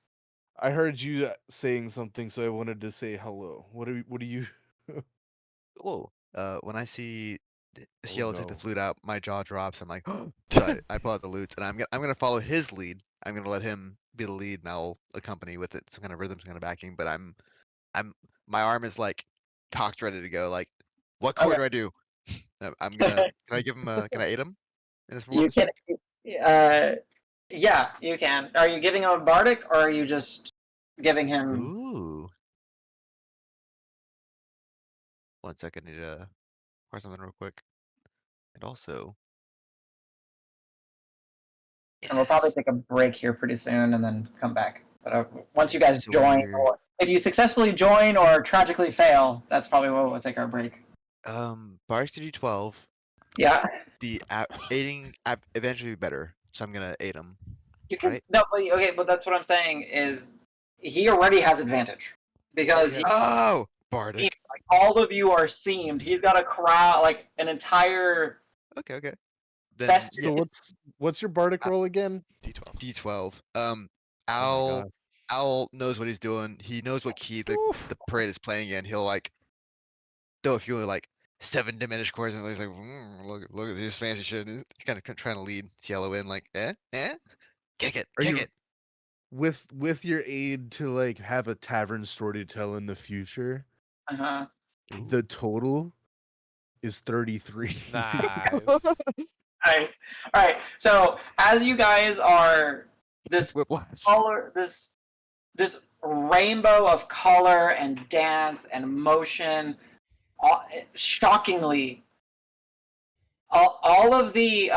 I heard you saying something, so I wanted to say hello. What do you? Whoa. When I see Oh Cielo take the no. flute out, my jaw drops. I'm like, so I pull out the lutes, and I'm gonna follow his lead. I'm gonna let him be the lead, and I'll accompany with it, some kind of rhythm, some kind of backing. But I'm my arm is like cocked, ready to go. Like, what chord Okay. do I do? I'm gonna. Can I give him? Can I aid him in his You performance can. check? Yeah, you can. Are you giving him a bardic, or are you just giving him? Ooh. One second. I need to pour something real quick. And also, And we'll probably yes. take a break here pretty soon, and then come back. But once Okay. you guys So join, we're or if you successfully join or tragically fail, that's probably when we'll take our break. Barks to D12. Yeah. The aiding eventually be better, so I'm gonna aid him. You can Right? no, but okay, but that's what I'm saying is he already has advantage because Yeah. Oh, he Bardic. like all of you are seamed. He's got a crowd like an entire Okay, okay. Then festive. yeah, So what's your bardic uh, roll again? D12. D12. Oh my Owl god. Owl knows what he's doing. He knows what key the parade is playing in. He'll like throw a few like 7 diminished chords and he's like, look at this fancy shit. He's kind of trying to lead Cielo in like, kick it, Are kick you it. with your aid to like have a tavern story to tell in the future, Uh-huh. the total is 33. Nice. Nice. All right. So as you guys are this Whiplash. color, this rainbow of color and dance and motion, shockingly, all of the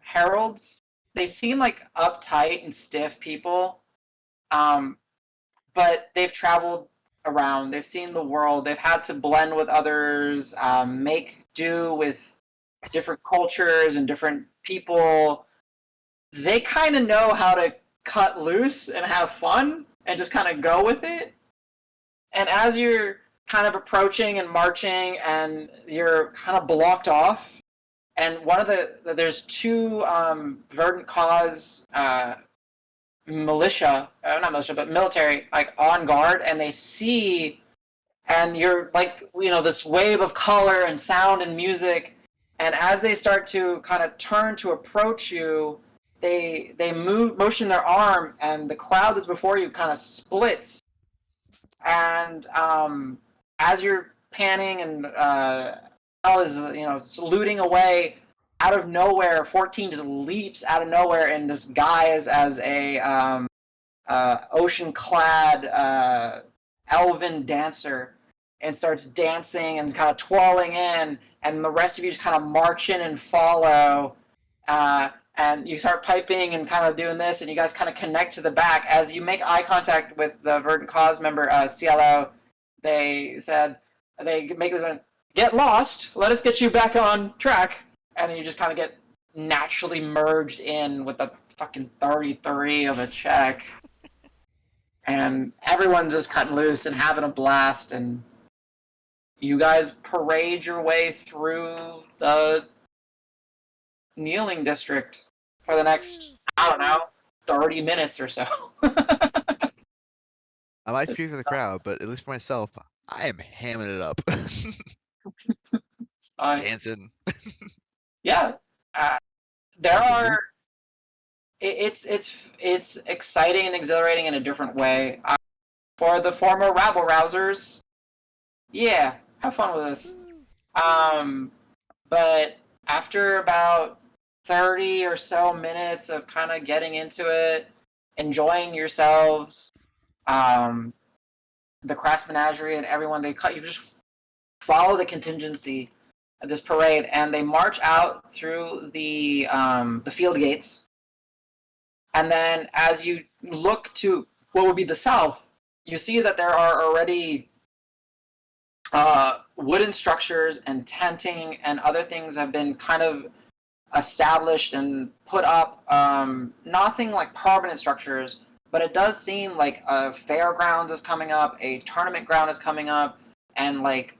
heralds, they seem like uptight and stiff people, but they've traveled around. They've seen the world. They've had to blend with others, make do with different cultures and different people. They kind of know how to cut loose and have fun and just kind of go with it. And as you're kind of approaching and marching and you're kind of blocked off, and there's two verdant cause militia, not militia, but military, like on guard, and they see, and you're like, this wave of color and sound and music, and as they start to kind of turn to approach you, they motion their arm, and the crowd that's before you kind of splits, and as you're panning and Al is looting away, out of nowhere 14 just leaps out of nowhere in disguise as a ocean-clad elven dancer, and starts dancing and kind of twirling in, and the rest of you just kind of march in and follow, and you start piping and kind of doing this, and you guys kind of connect to the back. As you make eye contact with the Verdant Cause member, CLO, they make this, get lost, let us get you back on track, and then you just kind of get naturally merged in with the fucking 33 of a check. And everyone's just cutting loose and having a blast, and you guys parade your way through the kneeling district for the next, I don't know, 30 minutes or so. I might speak for the crowd, but at least for myself, I am hamming it up. Dancing. Yeah, there are. It's exciting and exhilarating in a different way. For the former rabble rousers, yeah, have fun with this. But after about 30 or so minutes of kind of getting into it, enjoying yourselves, the Crass Menagerie and everyone, you just follow the contingency of this parade, and they march out through the field gates. And then as you look to what would be the south, you see that there are already wooden structures and tenting and other things have been kind of established and put up. Nothing like permanent structures, but it does seem like a fairgrounds is coming up, a tournament ground is coming up, and like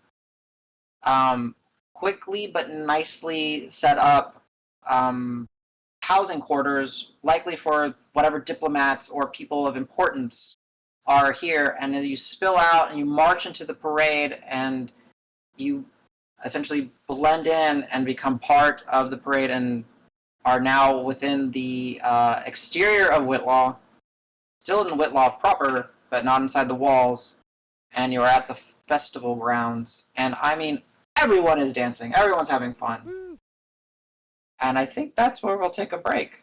quickly but nicely set up housing quarters, likely for whatever diplomats or people of importance are here. And then you spill out and you march into the parade, and you essentially blend in and become part of the parade, and are now within the exterior of Whitlaw, still in Whitlaw proper, but not inside the walls. And you're at the festival grounds, and I mean, everyone is dancing, everyone's having fun. And I think that's where we'll take a break.